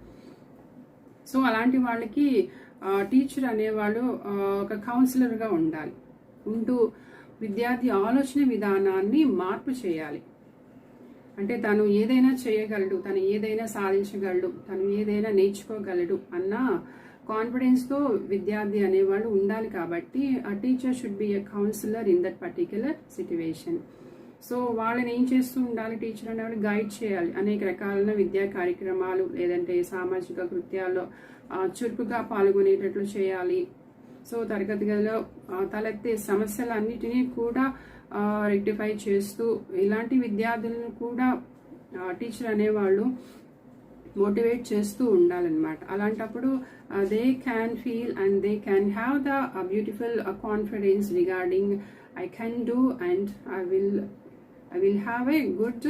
సో అలాంటి వాళ్ళకి టీచర్ అనేవాళ్ళు ఒక కౌన్సిలర్గా ఉంటూ విద్యార్థి ఆలోచన విధానాన్ని మార్పు చేయాలి. అంటే తను ఏదైనా చేయగలడు, తను ఏదైనా సాధించగలడు, తను ఏదైనా నేర్చుకోగలడు అన్న కాన్ఫిడెన్స్తో విద్యార్థి అనేవాళ్ళు ఉండాలి. కాబట్టి ఆ teacher should be a counsellor in that particular situation. So వాళ్ళని ఏం చేస్తూ ఉండాలి? టీచర్ అనేవాళ్ళు గైడ్ చేయాలి. అనేక రకాలైన విద్యా కార్యక్రమాలు లేదంటే సామాజిక కృత్యాల్లో చురుకుగా పాల్గొనేటట్లు చేయాలి. సో తరగతి గదిలో తలెత్తే సమస్యలన్నిటినీ కూడా రెక్టిఫై చేస్తూ ఇలాంటి విద్యార్థులను కూడా టీచర్ అనేవాళ్ళు మోటివేట్ చేస్తూ ఉండాలన్నమాట. అలాంటప్పుడు they can feel and they can have the beautiful confidence regarding I can do and I will have a good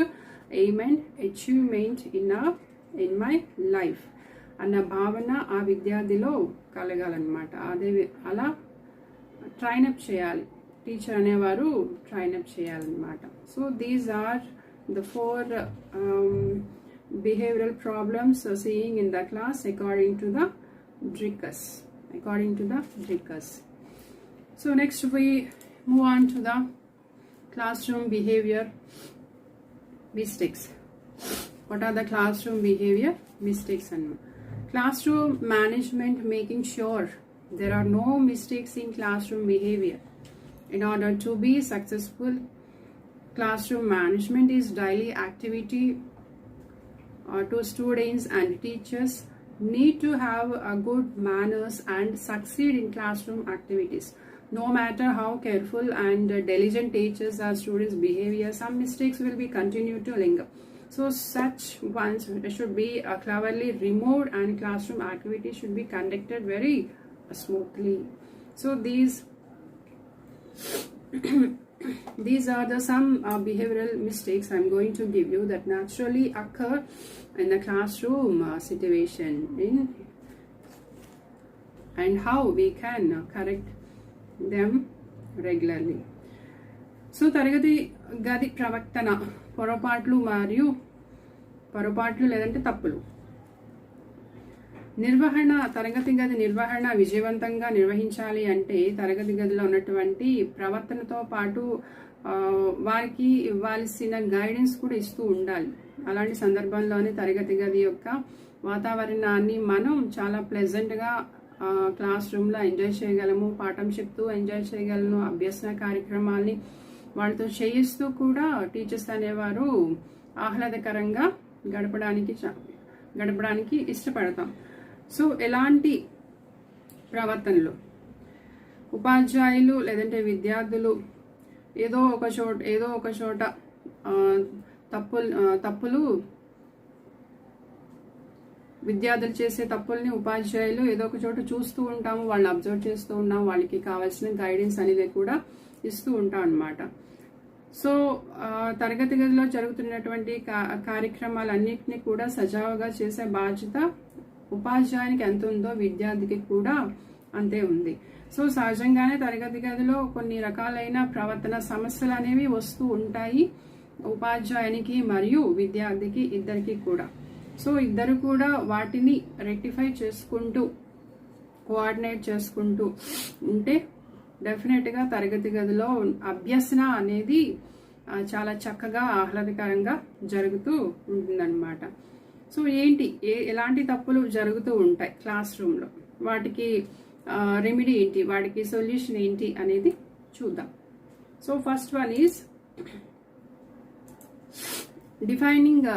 aim and achievement in my life అన్న భావన ఆ విద్యార్థిలో కలగాలన్నమాట. అలా ట్రైనప్ చేయాలి, టీచర్ అనేవారు ట్రైనప్ చేయాలన్నమాట. So these are the 4 behavioral problems seeing in the class according to the Drickus. So next we move on to the classroom behavior mistakes. What are the classroom behavior mistakes? And classroom management making sure there are no mistakes in classroom behavior in order to be successful classroom management is daily activity to students and teachers need to have good manners and succeed in classroom activities. No matter how careful and diligent teachers or students' behavior, some mistakes will be continued to linger. So such ones should be cleverly removed and classroom activities should be conducted very smoothly. So these are the some behavioral mistakes I'm going to give you that naturally occur in the classroom situation and how we can correct them regularly. So తరగతి గది ప్రవర్తన పొరపాట్లు లేదంటే తప్పులు. నిర్వహణ, తరగతి గది నిర్వహణ విజయవంతంగా నిర్వహించాలి అంటే తరగతి గదిలో ఉన్నటువంటి ప్రవర్తనతో పాటు వారికి ఇవ్వాల్సిన గైడెన్స్ కూడా ఇస్తూ ఉండాలి. అలాంటి సందర్భంలోనే తరగతి గది యొక్క వాతావరణాన్ని మనం చాలా ప్లెజెంట్గా క్లాస్ రూమ్లో ఎంజాయ్ చేయగలము, పాఠం చెప్తూ ఎంజాయ్ చేయగలను, అభ్యసన కార్యక్రమాల్ని వాళ్ళతో చేయిస్తూ కూడా టీచర్స్ అనేవారు ఆహ్లాదకరంగా గడపడానికి ఇష్టపడతాం. సో ఎలాంటి ప్రవర్తనలు ఉపాధ్యాయులు లేదంటే విద్యార్థులు ఏదో ఒక చోట తప్పులు విద్యార్థులు చేసే తప్పుల్ని ఉపాధ్యాయులు ఏదో ఒక చోట చూస్తూ ఉంటాము, వాళ్ళని అబ్జర్వ్ చేస్తూ ఉన్నాము, వాళ్ళకి కావాల్సిన గైడెన్స్ అనేది కూడా ఇస్తూ ఉంటాం అన్నమాట. సో తరగతి గదిలో జరుగుతున్నటువంటి కార్యక్రమాలన్నింటినీ కూడా సజావుగా చేసే బాధ్యత ఉపాధ్యాయునికి ఎంత ఉందో విద్యార్థికి కూడా అంతే ఉంది. సో సహజంగానే తరగతి గదిలో కొన్ని రకాలైన ప్రవర్తన సమస్యలు అనేవి వస్తూ ఉంటాయి ఉపాధ్యాయునికి మరియు విద్యార్థికి ఇద్దరికి కూడా. సో ఇద్దరు కూడా వాటిని రెక్టిఫై చేసుకుంటూ కోఆర్డినేట్ చేసుకుంటూ ఉంటే డెఫినెట్గా తరగతి గదిలో అభ్యసన అనేది చాలా చక్కగా ఆహ్లాదకరంగా జరుగుతూ ఉంటుందన్నమాట. సో ఎలాంటి తప్పులు జరుగుతూ ఉంటాయి క్లాస్ రూమ్లో, వాటికి రెమెడీ ఏంటి, వాటికి సొల్యూషన్ ఏంటి అనేది చూద్దాం. So first one is defining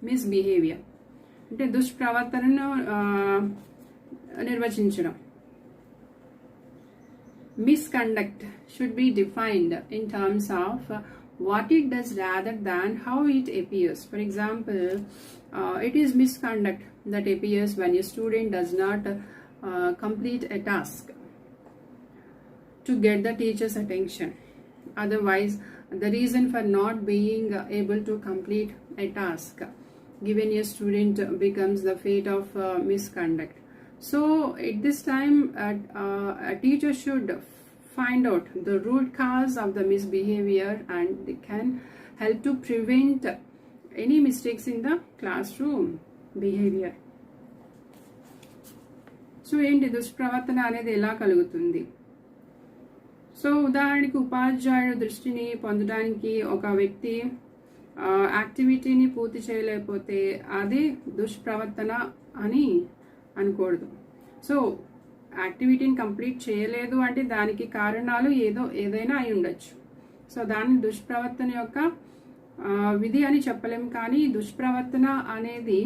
misbehaviour, అంటే దుష్ప్రవర్తనను నిర్వచించడం. Misconduct should be defined in terms of what it does rather than how it appears. For example, it is misconduct that appears when a student does not complete a task to get the teacher's attention. Otherwise, the reason for not being able to complete a task given a student becomes the fate of misconduct. So at this time a teacher should find out the root cause of the misbehavior and they can help to prevent any mistakes in the classroom behavior. So ఏంటి దుష్ప్రవర్తన అనేది ఎలా కలుగుతుంది? సో ఉదాహరణకి ఉపాధ్యాయుడు దృష్టిని పొందడానికి ఒక వ్యక్తి యాక్టివిటీని పూర్తి చేయలేకపోతే అది దుష్ప్రవర్తన అని అనకూడదు. సో యాక్టివిటీని కంప్లీట్ చేయలేదు అంటే దానికి కారణాలు ఏదైనా అయి ఉండొచ్చు. సో దాన్ని దుష్ప్రవర్తన యొక్క విధి అని చెప్పలేము. కానీ దుష్ప్రవర్తన అనేది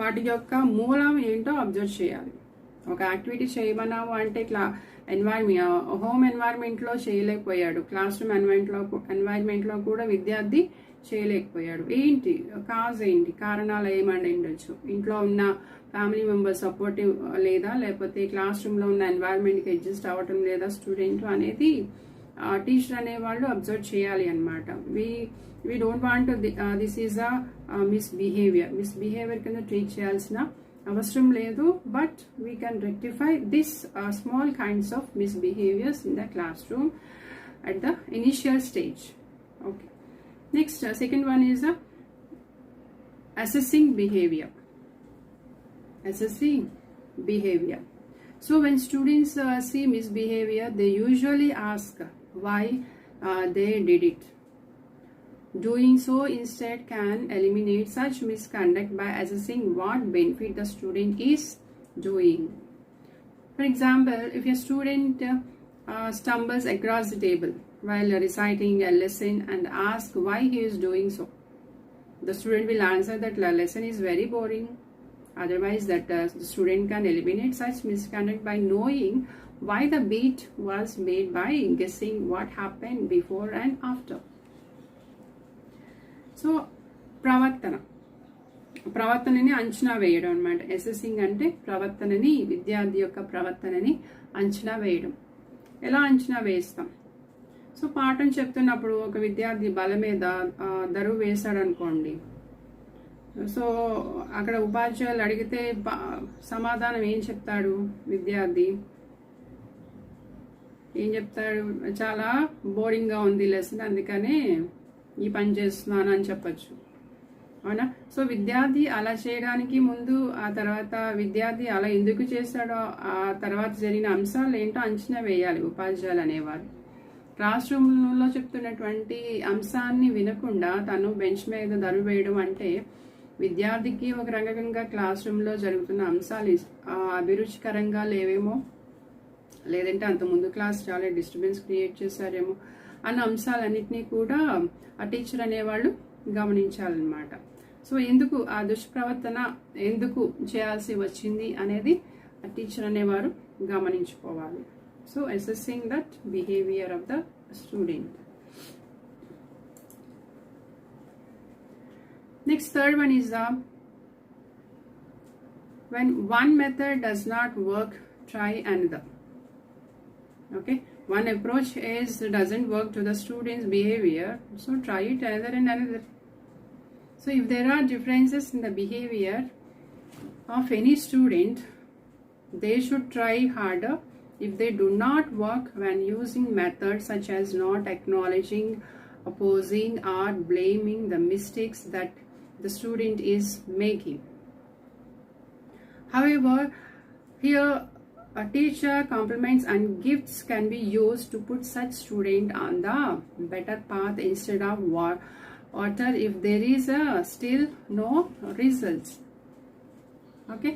వాటి యొక్క మూలం ఏంటో అబ్జర్వ్ చేయాలి. ఒక యాక్టివిటీ చేయమన్నాము అంటే ఇట్లా హోమ్ ఎన్వైర్న్మెంట్లో చేయలేకపోయాడు, క్లాస్ రూమ్ ఎన్వైర్న్మెంట్లో కూడా విద్యార్థి చేయలేకపోయాడు. ఏంటి కాజ్ ఏంటి, కారణాలు ఏమండి ఉండొచ్చు? ఇంట్లో ఉన్న ఫ్యామిలీ మెంబర్స్ సపోర్టివ్ లేదా, లేకపోతే క్లాస్ రూమ్లో ఉన్న ఎన్వైర్న్మెంట్కి అడ్జస్ట్ అవ్వటం లేదా స్టూడెంట్ అనేది టీచర్ అనేవాళ్ళు అబ్జర్వ్ చేయాలి అనమాట. We don't want this is a misbehaviour కింద ట్రీట్ చేయాల్సిన అవసరం లేదు. But we can rectify this small kinds of misbehaviours in the classroom at the initial stage. Okay, next second one is assessing behavior. So when students see misbehavior, they usually ask why they did it. Doing so instead can eliminate such misconduct by assessing what benefit the student is doing. For example, if a student stumbles across the table while reciting a lesson and ask why he is doing so. The student will answer that the lesson is very boring. Otherwise, that the student can eliminate such misconduct by knowing why the beat was made by guessing what happened before and after. So, ప్రవర్తనని అంచనా వేయడం అనమాట. అసెసింగ్ అంటే ప్రవర్తనని, విద్యార్థి యొక్క ప్రవర్తనని అంచనా వేయడం. ఎలా అంచనా వేస్తాం? సో పాఠం చెప్తున్నప్పుడు ఒక విద్యార్థి బల మీద దరువు వేశాడు అనుకోండి. సో అక్కడ ఉపాధ్యాయులు అడిగితే సమాధానం ఏం చెప్తాడు విద్యార్థి? ఏం చెప్తాడు? చాలా బోరింగ్గా ఉంది లెసన్, అందుకనే ఈ పని చేస్తున్నాను అని చెప్పచ్చు, అవునా? సో విద్యార్థి అలా చేయడానికి ముందు, ఆ తర్వాత విద్యార్థి అలా ఎందుకు చేశాడో, ఆ తర్వాత జరిగిన అంశాలు ఏంటో అంచనా వేయాలి ఉపాధ్యాయులు అనేవారు. క్లాస్ రూమ్లో చెప్తున్నటువంటి అంశాన్ని వినకుండా తను బెంచ్ మీద దరువు వేయడం అంటే విద్యార్థికి ఒక రకంగా క్లాస్ రూమ్లో జరుగుతున్న అంశాలు అభిరుచికరంగా లేవేమో, లేదంటే అంత ముందు క్లాస్ చాలా డిస్టర్బెన్స్ క్రియేట్ చేశారేమో అన్న అంశాలన్నింటినీ కూడా ఆ టీచర్ అనేవాళ్ళు గమనించాలన్నమాట. సో ఎందుకు ఆ దుష్ప్రవర్తన ఎందుకు చేయాల్సి వచ్చింది అనేది ఆ టీచర్ అనేవారు గమనించుకోవాలి. So assessing that behaviour of the student. Next, third one is when one method does not work, try another. Okay, one approach doesn't work to the student's behavior, so try it another and another. So if there are differences in the behavior of any student, they should try harder. If they do not work when using methods such as not acknowledging, opposing, or blaming the mistakes that the student is making. However, here a teacher compliments and gifts can be used to put such student on the better path instead of water if there is still no results. Okay,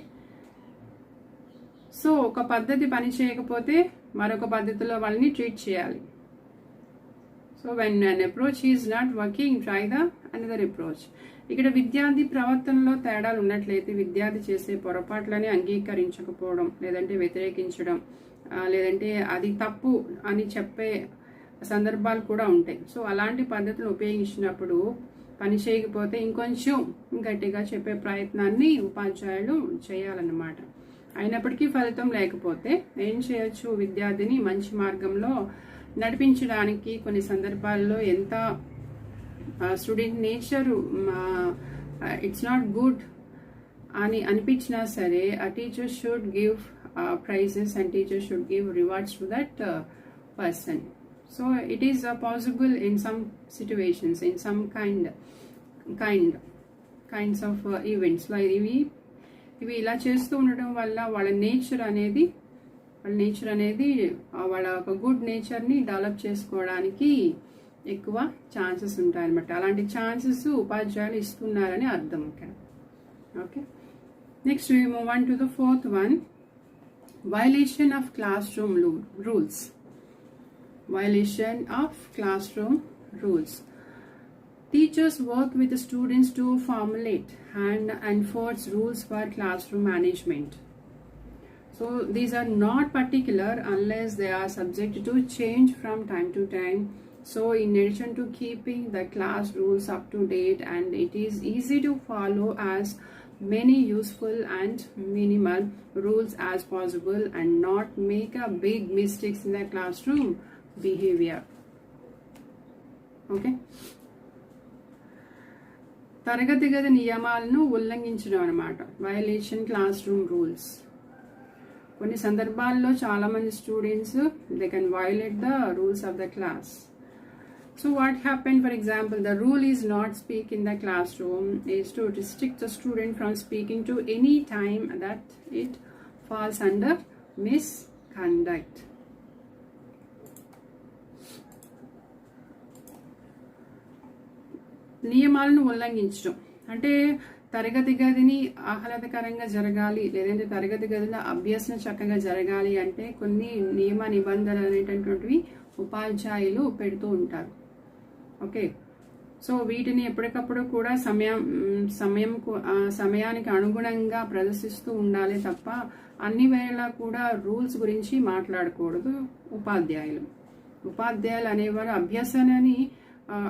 so ఒక పద్ధతి పని చేయకపోతే మరొక పద్ధతిలో వాళ్ళని ట్రీట్ చేయాలి. So when an approach is not working, try the another approach. ఇక్కడ విద్యార్థి ప్రవర్తనలో తేడాలు ఉన్నట్లయితే విద్యార్థి చేసే పొరపాట్లని అంగీకరించకపోవడం, లేదంటే వ్యతిరేకించడం, లేదంటే అది తప్పు అని చెప్పే సందర్భాలు కూడా ఉంటాయి. సో అలాంటి పద్ధతులు ఉపయోగించినప్పుడు పని చేయకపోతే ఇంకొంచెం గట్టిగా చెప్పే ప్రయత్నాన్ని ఉపాధ్యాయులు చేయాలన్నమాట. అయినప్పటికీ ఫలితం లేకపోతే ఏం చేయొచ్చు? విద్యార్థిని మంచి మార్గంలో నడిపించడానికి కొన్ని సందర్భాల్లో ఎంత student nature it's not good అని అనిపించినా సరే ఆ teacher should give prizes and teacher should give rewards to that person. So it is possible in some situations, in some kinds of events. ఇవి ఇలా చేస్తూ ఉండడం వల్ల వాళ్ళ నేచర్ అనేది వాళ్ళ ఒక గుడ్ నేచర్ని డెవలప్ చేసుకోవడానికి ఎక్కువ ఛాన్సెస్ ఉంటాయన్నమాట. అలాంటి ఛాన్సెస్ ఉపాధ్యాయులు ఇస్తున్నారని అర్థం ఇక్కడ. Okay, next we move on to the fourth one, violation of classroom rules. Violation of classroom rules. Teachers work with the students to formulate and enforce rules for classroom management. So these are not particular unless they are subject to change from time to time. So in addition to keeping the class rules up to date and it is easy to follow as many useful and minimal rules as possible and not make a big mistakes in the classroom behavior. Okay, తరగతి గది నియమాలను ఉల్లంఘించడం అన్నమాట, వయలేషన్ క్లాస్ రూమ్ రూల్స్. కొన్ని సందర్భాల్లో చాలా మంది students they can violate the rules of the class. So what happened, for example, the rule is not speak in the classroom is to restrict the student from speaking to any time that it falls under misconduct. నియమాలను ఉల్లంఘించడం అంటే తరగతి గదిని ఆహ్లాదకరంగా జరగాలి, లేదంటే తరగతి గదిలో అభ్యసన చక్కగా జరగాలి అంటే కొన్ని నియమ నిబంధనలు అనేటటువంటివి ఉపాధ్యాయులు పెడుతూ ఉంటారు. ఓకే, సో వీటిని ఎప్పటికప్పుడు కూడా సమయానికి అనుగుణంగా ప్రదర్శిస్తూ ఉండాలి తప్ప అన్ని వేళ కూడా రూల్స్ గురించి మాట్లాడకూడదు. ఉపాధ్యాయులు అనేవారు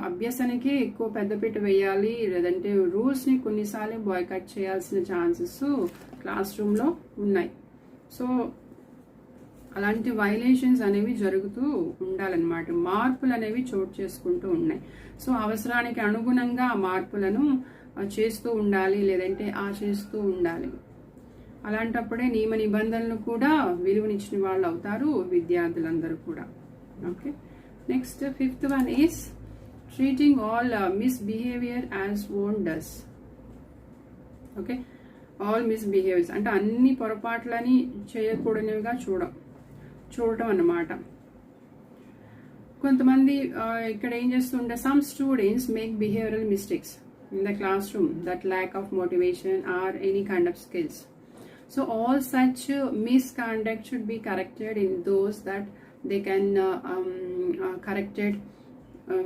అభ్యసనకి ఎక్కువ పెద్దపీట వేయాలి, లేదంటే రూల్స్ని కొన్నిసార్లు బాయ్కట్ చేయాల్సిన ఛాన్సెస్ క్లాస్ రూమ్లో ఉన్నాయి. సో అలాంటి వైలేషన్స్ అనేవి జరుగుతూ ఉండాలన్నమాట. మార్పులు అనేవి చోటు చేసుకుంటూ ఉన్నాయి. సో అవసరానికి అనుగుణంగా ఆ మార్పులను చేస్తూ ఉండాలి, లేదంటే ఆచరిస్తూ ఉండాలి. అలాంటప్పుడే నియమ నిబంధనలు కూడా విలువనిచ్చిన వాళ్ళు అవుతారు విద్యార్థులందరూ కూడా. Okay, next 5th one is treating all misbehavior as one does. Okay, all misbehaviours అంటే అన్ని పొరపాట్లని చేయకూడనివిగా చూడటం అన్నమాట. కొంతమంది ఇక్కడ ఏం చేస్తుంటే some students make behavioural mistakes in the class room that lack of motivation or any kind of skills. So all such misconduct should be corrected in those that they can corrected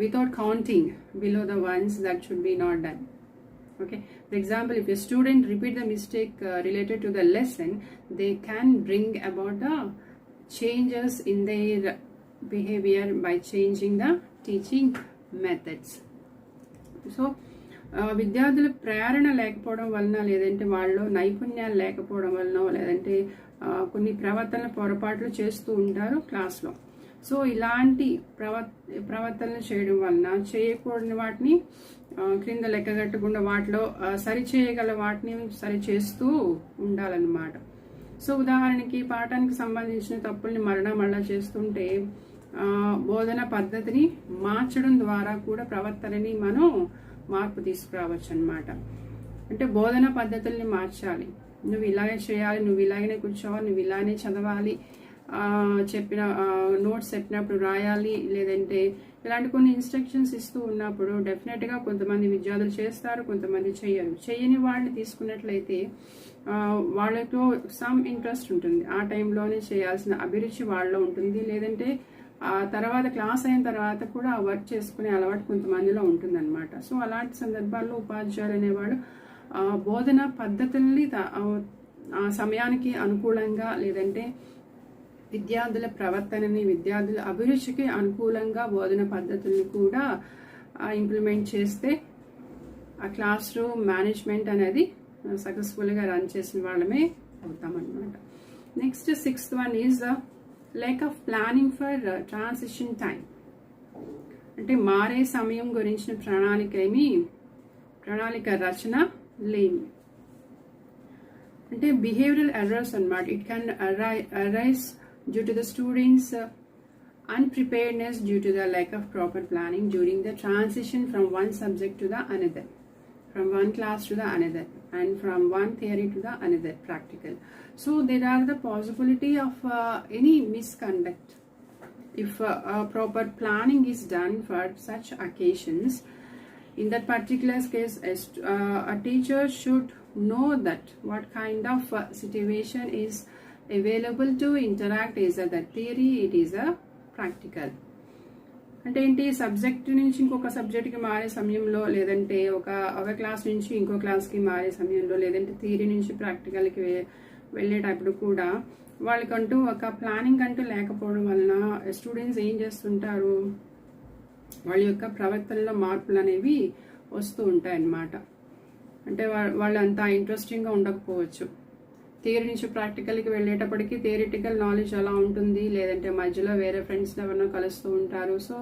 without counting below the ones that should be not done. Okay, for example, if a student repeat the mistake related to the lesson, they can bring about the changes in their behavior by changing the teaching methods. So విద్యార్థుల ప్రేరణ లేకపోవడం వలన, లేదంటే వాళ్ళు నైపుణ్యాలు లేకపోవడం వలన, లేదంటే కొన్ని ప్రవర్తన పొరపాట్లు చేస్తూ ఉంటారు క్లాస్లో. సో ఇలాంటి ప్రవర్తనలు చేయడం వలన చేయకూడని వాటిని క్రింద లెక్కగట్టకుండా వాటిలో సరిచేయగల వాటిని సరిచేస్తూ ఉండాలన్నమాట. సో ఉదాహరణకి పాఠానికి సంబంధించిన తప్పుల్ని మరలా చేస్తుంటే బోధన పద్ధతిని మార్చడం ద్వారా కూడా ప్రవర్తనని మనం మార్పు తీసుకురావచ్చు అన్నమాట. అంటే బోధన పద్ధతుల్ని మార్చాలి. నువ్వు ఇలాగే చేయాలి, నువ్వు ఇలాగనే కూర్చోవాలి, నువ్వు ఇలానే చదవాలి, చెప్పిన నోట్స్ చెప్పినప్పుడు రాయాలి, లేదంటే ఇలాంటి కొన్ని ఇన్స్ట్రక్షన్స్ ఇస్తూ ఉన్నప్పుడు డెఫినెట్గా కొంతమంది విద్యార్థులు చేస్తారు, కొంతమంది చేయని వాళ్ళని తీసుకున్నట్లయితే వాళ్ళతో సమ్ ఇంట్రెస్ట్ ఉంటుంది, ఆ టైంలోనే చేయాల్సిన అభిరుచి వాళ్ళలో ఉంటుంది, లేదంటే ఆ తర్వాత క్లాస్ అయిన తర్వాత కూడా ఆ వర్క్ చేసుకునే అలవాటు కొంతమందిలో ఉంటుందన్నమాట. సో అలాంటి సందర్భాల్లో ఉపాధ్యాయులు అనేవాళ్ళు బోధన పద్ధతుల్ని ఆ సమయానికి అనుకూలంగా, లేదంటే విద్యార్థుల ప్రవర్తనని, విద్యార్థుల అభిరుచికి అనుకూలంగా బోధన పద్ధతుల్ని కూడా ఇంప్లిమెంట్ చేస్తే ఆ క్లాస్ రూమ్ మేనేజ్మెంట్ అనేది సక్సెస్ఫుల్గా రన్ చేసిన వాళ్ళమే అవుతామన్నమాట. Next 6th one is lack of planning for transition time. అంటే మారే సమయం గురించిన ప్రణాళిక రచన లేని, అంటే బిహేవియరల్ ఎర్రర్స్ అన్నమాట. It can arise due to the students unpreparedness due to the lack of proper planning during the transition from one subject to the another, from one class to the another, and from one theory to the another practical. So there are the possibility of any misconduct if proper planning is done for such occasions. In that particular case, a teacher should know that what kind of situation is available to interact. Is a theory, it is a practical. అంటే ఏంటి, సబ్జెక్ట్ నుంచి ఇంకొక సబ్జెక్ట్కి మారే సమయంలో, లేదంటే ఒక క్లాస్ నుంచి ఇంకో క్లాస్కి మారే సమయంలో, లేదంటే థియరీ నుంచి ప్రాక్టికల్కి వెళ్ళేటప్పుడు కూడా వాళ్ళకంటూ ఒక ప్లానింగ్ అంటూ లేకపోవడం వలన స్టూడెంట్స్ ఏం చేస్తుంటారు, వాళ్ళ యొక్క ప్రవర్తనలో మార్పులు అనేవి వస్తూ ఉంటాయి అన్నమాట. అంటే వాళ్ళు అంత ఇంట్రెస్టింగ్గా ఉండకపోవచ్చు. థియరీ నుంచి ప్రాక్టికల్కి వెళ్ళేటప్పటికి థియరిటికల్ నాలెడ్జ్ అలా ఉంటుంది, లేదంటే మధ్యలో వేరే ఫ్రెండ్స్ ఎవరినో కలుస్తూ ఉంటారు. సో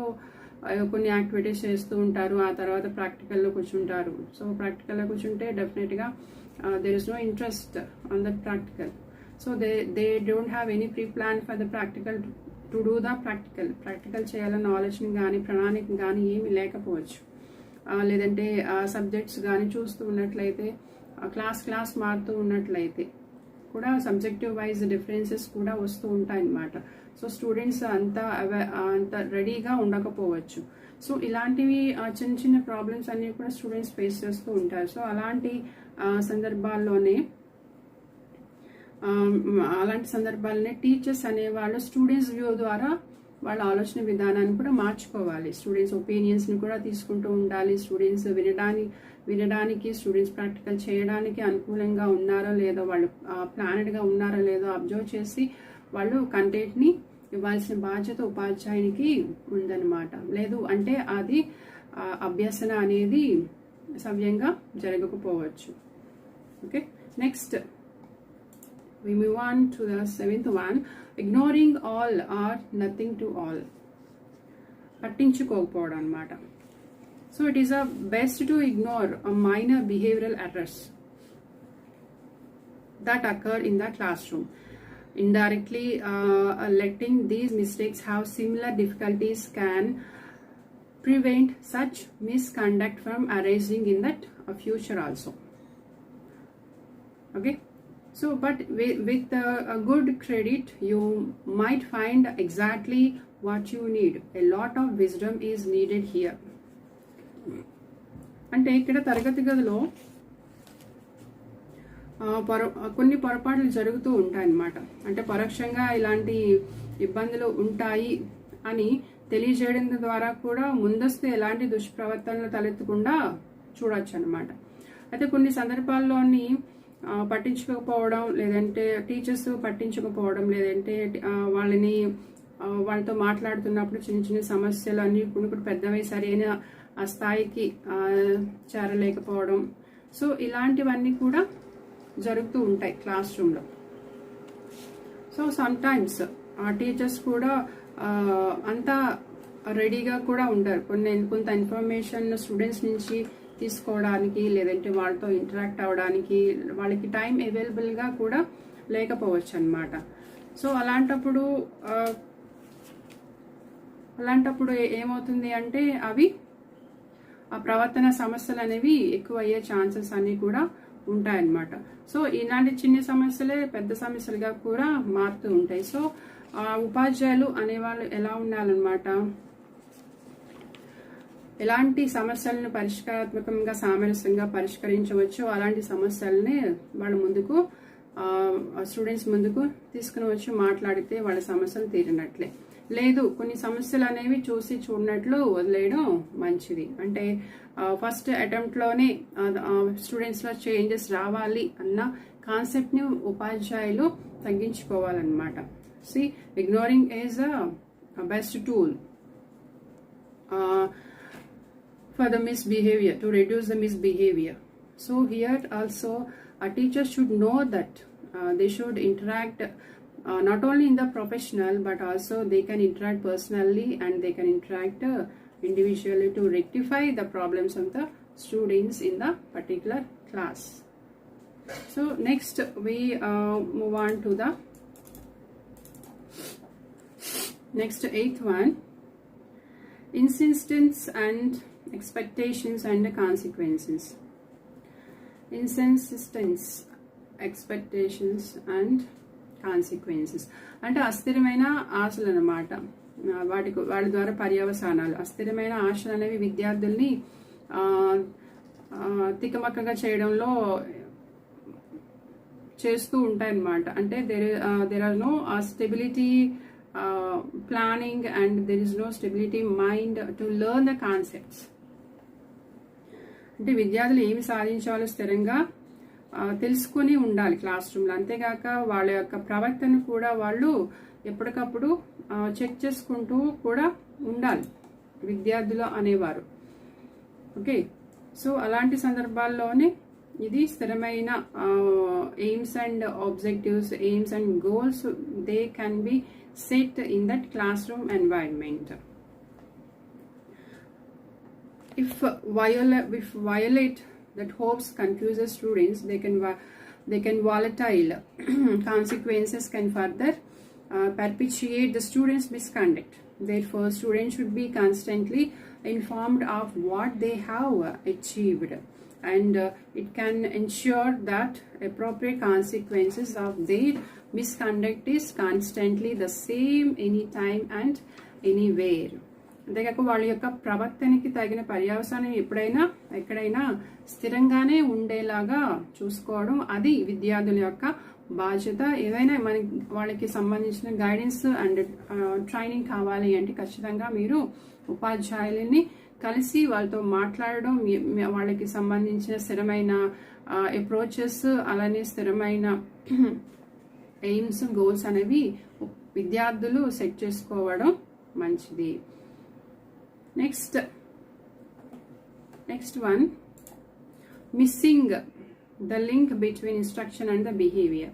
కొన్ని యాక్టివిటీస్ చేస్తూ ఉంటారు, ఆ తర్వాత ప్రాక్టికల్లో కూర్చుంటారు. సో ప్రాక్టికల్లో కూర్చుంటే డెఫినెట్గా there is no interest on that practical. So they don't have any pre-plan for the practical to do the practical చేయాలన్న నాలెడ్జ్ని కానీ ప్రణాళిక కానీ ఏమి లేకపోవచ్చు. లేదంటే సబ్జెక్ట్స్ కానీ చూస్తూ ఉన్నట్లయితే క్లాస్ మారుతూ ఉన్నట్లయితే కూడా సబ్జెక్టివ్ వైజ్ డిఫరెన్సెస్ కూడా వస్తూ ఉంటాయి అన్నమాట. సో స్టూడెంట్స్ అంత రెడీగా ఉండకపోవచ్చు. సో ఇలాంటివి చిన్న ప్రాబ్లమ్స్ అన్ని కూడా స్టూడెంట్స్ ఫేస్ చేస్తూ ఉంటారు. సో అలాంటి సందర్భాల్లోనే టీచర్స్ అనేవాళ్ళు స్టూడెంట్స్ వ్యూ ద్వారా వాళ్ళ ఆలోచన విధానాన్ని కూడా మార్చుకోవాలి. స్టూడెంట్స్ ఒపీనియన్స్ని కూడా తీసుకుంటూ ఉండాలి. స్టూడెంట్స్ వినడానికి స్టూడెంట్స్ ప్రాక్టికల్ చేయడానికి అనుకూలంగా ఉన్నారో లేదో, వాళ్ళు ప్లానెడ్గా ఉన్నారో లేదో అబ్జర్వ్ చేసి వాళ్ళు కంటెంట్ని ఇవ్వాల్సిన బాధ్యత ఉపాధ్యాయునికి ఉందన్నమాట. లేదు అంటే అది అభ్యసన అనేది సవ్యంగా జరగకపోవచ్చు. Okay, next we move on to the 7th one, ignoring all or nothing to all. పట్టించుకోకపోవడం అన్నమాట. So it is a best to ignore a minor behavioral errors that occur in the classroom. Indirectly letting these mistakes have similar difficulties can prevent such misconduct from arising in that future also. Okay, so but with a good credit you might find exactly what you need. A lot of wisdom is needed here. అంటే ఇక్కడ తరగతి గదిలో కొన్ని పొరపాట్లు జరుగుతూ ఉంటాయన్నమాట. అంటే పరోక్షంగా ఇలాంటి ఇబ్బందులు ఉంటాయి అని తెలియజేయడం ద్వారా కూడా ముందస్తు ఎలాంటి దుష్ప్రవర్తనలు తలెత్తకుండా చూడొచ్చు అనమాట. అయితే కొన్ని సందర్భాల్లోని పట్టించుకోకపోవడం, లేదంటే టీచర్స్ పట్టించకపోవడం, లేదంటే వాళ్ళతో మాట్లాడుతున్నప్పుడు చిన్న చిన్న సమస్యలు అన్ని కొన్ని పెద్దవి సరైన ఆ స్థాయికి చేరలేకపోవడం, సో ఇలాంటివన్నీ కూడా జరుగుతూ ఉంటాయి క్లాస్ రూమ్లో. సో సమ్ టైమ్స్ ఆ టీచర్స్ కూడా అంతా రెడీగా కూడా ఉంటారు. కొంత ఇన్ఫర్మేషన్ స్టూడెంట్స్ నుంచి తీసుకోవడానికి, లేదంటే వాళ్ళతో ఇంటరాక్ట్ అవ్వడానికి వాళ్ళకి టైం అవైలబుల్గా కూడా లేకపోవచ్చు అన్నమాట. సో అలాంటప్పుడు ఏమవుతుంది అంటే అవి ఆ ప్రవర్తన సమస్యలు అనేవి ఎక్కువ అయ్యే ఛాన్సెస్ అన్ని కూడా ఉంటాయన్నమాట. సో ఇలాంటి చిన్న సమస్యలే పెద్ద సమస్యలుగా కూడా మారుతూ ఉంటాయి. సో ఉపాధ్యాయులు అనేవాళ్ళు ఎలా ఉండాలన్నమాట, ఎలాంటి సమస్యలను పరిష్కారాత్మకంగా సామరస్యంగా పరిష్కరించవచ్చు అలాంటి సమస్యలనే వాళ్ళ ముందుకు స్టూడెంట్స్ ముందుకు తీసుకుని వచ్చి మాట్లాడితే వాళ్ళ సమస్యలు తీరినట్లే. లేదు కొన్ని సమస్యలు అనేవి చూసి చూడనట్లు వదిలేయడం మంచిది. అంటే ఫస్ట్ అటెంప్ట్లోనే స్టూడెంట్స్లో చేంజెస్ రావాలి అన్న కాన్సెప్ట్ని ఉపాధ్యాయులు తగ్గించుకోవాలన్నమాట. See ignoring is a best tool for the misbehavior, to reduce the misbehavior. So here also a teacher should know that they should interact not only in the professional but also they can interact personally and they can interact individually to rectify the problems of the students in the particular class. So next we move on to the next 8th one, insistence and expectations and consequences. Insistence, expectations and consequences అంటే అస్థిరమైన ఆశలు అన్నమాట. వాటి ద్వారా పర్యవసానాలు. అస్థిరమైన ఆశలు అనేవి విద్యార్థుల్ని తికమక్కగా చేయడంలో చేస్తూ ఉంటాయన్నమాట. అంటే there are no stability planning and there is no stability mind to learn the concepts. అంటే విద్యార్థులు ఏమి సాధించాలో స్థిరంగా తెలుసుకుని ఉండాలి క్లాస్ రూమ్లో. అంతేగాక వాళ్ళ యొక్క ప్రవర్తన కూడా వాళ్ళు ఎప్పటికప్పుడు చెక్ చేసుకుంటూ కూడా ఉండాలి విద్యార్థులు అనేవారు. ఓకే, సో అలాంటి సందర్భాల్లోనే ఇది స్థిరమైన aims and objectives, aims and goals they can be set in that classroom environment. If violate that hopes confuses students, they can volatile consequences can further perpetuate the students' misconduct. Therefore, students should be constantly informed of what they have achieved, and it can ensure that appropriate consequences of their misconduct is constantly the same anytime and anywhere. అంతేకాక వాళ్ళ యొక్క ప్రవర్తనకి తగిన పర్యవసానం ఎక్కడైనా స్థిరంగానే ఉండేలాగా చూసుకోవడం అది విద్యార్థుల యొక్క బాధ్యత. ఏదైనా వాళ్ళకి సంబంధించిన గైడెన్స్ అండ్ ట్రైనింగ్ కావాలి అంటే ఖచ్చితంగా మీరు ఉపాధ్యాయులని కలిసి వాళ్ళతో మాట్లాడడం, వాళ్ళకి సంబంధించిన స్థిరమైన అప్రోచెస్ అలానే స్థిరమైన ఎయిమ్స్ గోల్స్ అనేవి విద్యార్థులు సెట్ చేసుకోవడం మంచిది. Next one, missing the link between instruction and the behavior.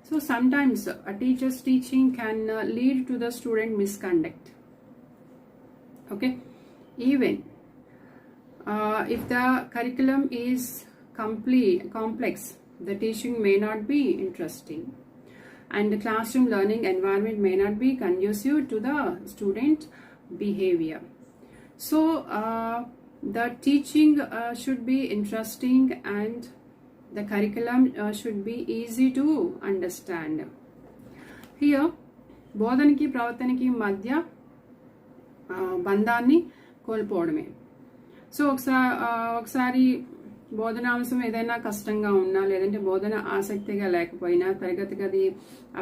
So sometimes a teacher's teaching can lead to the student misconduct. Okay, even if the curriculum is complex, the teaching may not be interesting, and the classroom learning environment may not be conducive to the student behavior. So the teaching should be interesting and the curriculum should be easy to understand. Here, బోధనకి ప్రవర్తనకి మధ్య బంధాన్ని కోల్పోవడమే. సో ఒకసారి బోధనాంశం ఏదైనా కష్టంగా ఉన్నా, లేదంటే బోధన ఆసక్తిగా లేకపోయినా, తరగతి గది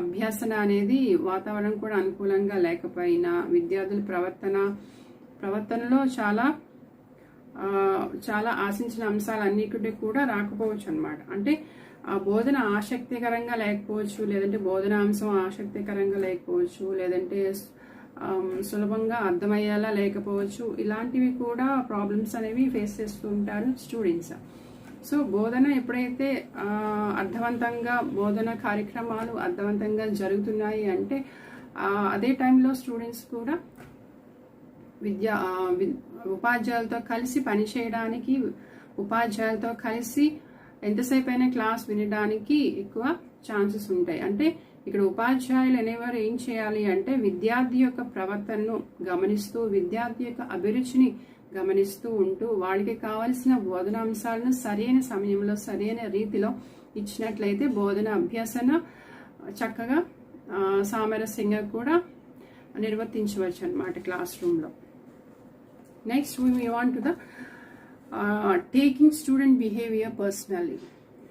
అభ్యాసన అనేది వాతావరణం కూడా అనుకూలంగా లేకపోయినా, విద్యార్థుల ప్రవర్తనలో చాలా ఆశించిన అంశాలన్నిటి కూడా రాకపోవచ్చు అన్నమాట. అంటే ఆ బోధన ఆసక్తికరంగా లేకపోవచ్చు, లేదంటే బోధనాంశం ఆసక్తికరంగా లేకపోవచ్చు, లేదంటే సులభంగా అర్థమయ్యేలా లేకపోవచ్చు. ఇలాంటివి కూడా ప్రాబ్లమ్స్ అనేవి ఫేస్ చేస్తూ ఉంటారు స్టూడెంట్స్. సో బోధన ఎప్పుడైతే అర్థవంతంగా బోధన కార్యక్రమాలు అర్థవంతంగా జరుగుతున్నాయి అంటే అదే టైంలో స్టూడెంట్స్ కూడా ఉపాధ్యాయులతో కలిసి పనిచేయడానికి, ఉపాధ్యాయులతో కలిసి ఎంతసేపు అయినా క్లాస్ వినడానికి ఎక్కువ ఛాన్సెస్ ఉంటాయి. అంటే ఇక్కడ ఉపాధ్యాయులు అనేవారు ఏం చేయాలి అంటే విద్యార్థి యొక్క ప్రవర్తనను గమనిస్తూ, విద్యార్థి యొక్క అభిరుచిని గమనిస్తూ ఉంటూ, వాళ్ళకి కావలసిన బోధనాంశాలను సరైన సమయంలో సరైన రీతిలో ఇచ్చినట్లయితే బోధన అభ్యాసన చక్కగా సామరస్యంగా కూడా నిర్వర్తించవచ్చు అన్నమాట క్లాస్ రూమ్లో. Next, we move on to the taking student behavior personally.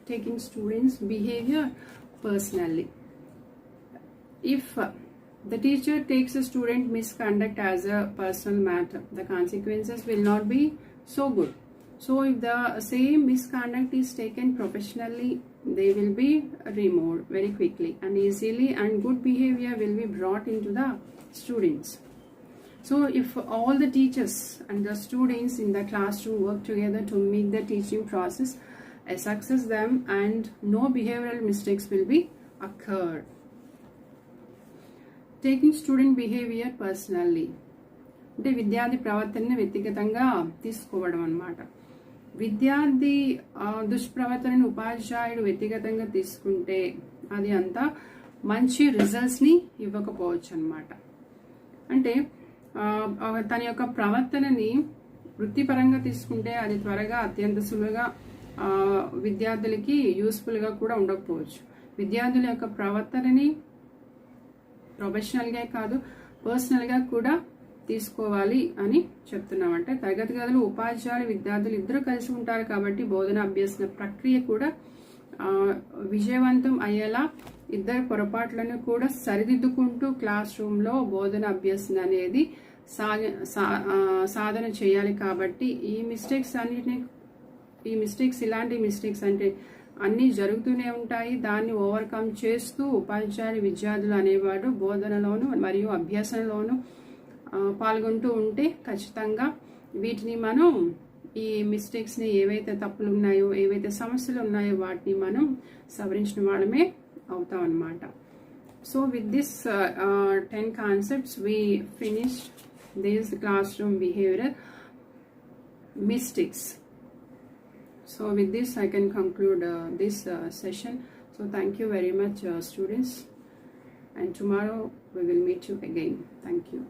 Taking students' behavior personally. If the teacher takes a student misconduct as a personal matter, the consequences will not be so good. So, if the same misconduct is taken professionally, they will be removed very quickly and easily, and good behavior will be brought into the students. So if all the teachers and the students in the classroom work together to make the teaching process a success, them and no behavioral mistakes will be occurred. Taking student behavior personally అంటే విద్యార్థి ప్రవర్తనని వ్యక్తిగతంగా తీసుకోవడం అన్నమాట. విద్యార్థి దుష్ప్రవర్తనను ఉపాధ్యాయుడు వ్యక్తిగతంగా తీసుకుంటే అది అంత మంచి రిజల్ట్స్ ని ఇవ్వకపోవచ్చు అన్నమాట. అంటే తన యొక్క ప్రవర్తనని వృత్తిపరంగా తీసుకుంటే అది త్వరగా అత్యంత సులువుగా విద్యార్థులకి యూస్ఫుల్గా కూడా ఉండకపోవచ్చు. విద్యార్థుల యొక్క ప్రవర్తనని ప్రొఫెషనల్గా కాదు పర్సనల్గా కూడా తీసుకోవాలి అని చెప్తున్నాం. అంటే తరగతి గదులు ఉపాధ్యాయులు విద్యార్థులు ఇద్దరు కలిసి ఉంటారు కాబట్టి బోధన అభ్యసన ప్రక్రియ కూడా విజయవంతం అయ్యేలా ఇద్దరు పొరపాట్లను కూడా సరిదిద్దుకుంటూ క్లాస్ రూమ్లో బోధన అభ్యసన అనేది సాధన చేయాలి. కాబట్టి ఈ మిస్టేక్స్ ఇలాంటి మిస్టేక్స్ అంటే అన్నీ జరుగుతూనే ఉంటాయి. దాన్ని ఓవర్కమ్ చేస్తూ ఉపాధ్యాయులు విద్యార్థులు అనేవాడు బోధనలోను మరియు అభ్యసనలోను పాల్గొంటూ ఉంటే ఖచ్చితంగా వీటిని మనం ఈ మిస్టేక్స్ని ఏవైతే తప్పులు ఉన్నాయో ఏవైతే సమస్యలు ఉన్నాయో వాటిని మనం సవరించిన వాళ్ళమే అవుతాం అన్నమాట. So with this 10 concepts we finished this classroom behavioral mistakes. So with this I can conclude this session. So thank you very much students, and tomorrow we will meet you again. Thank you.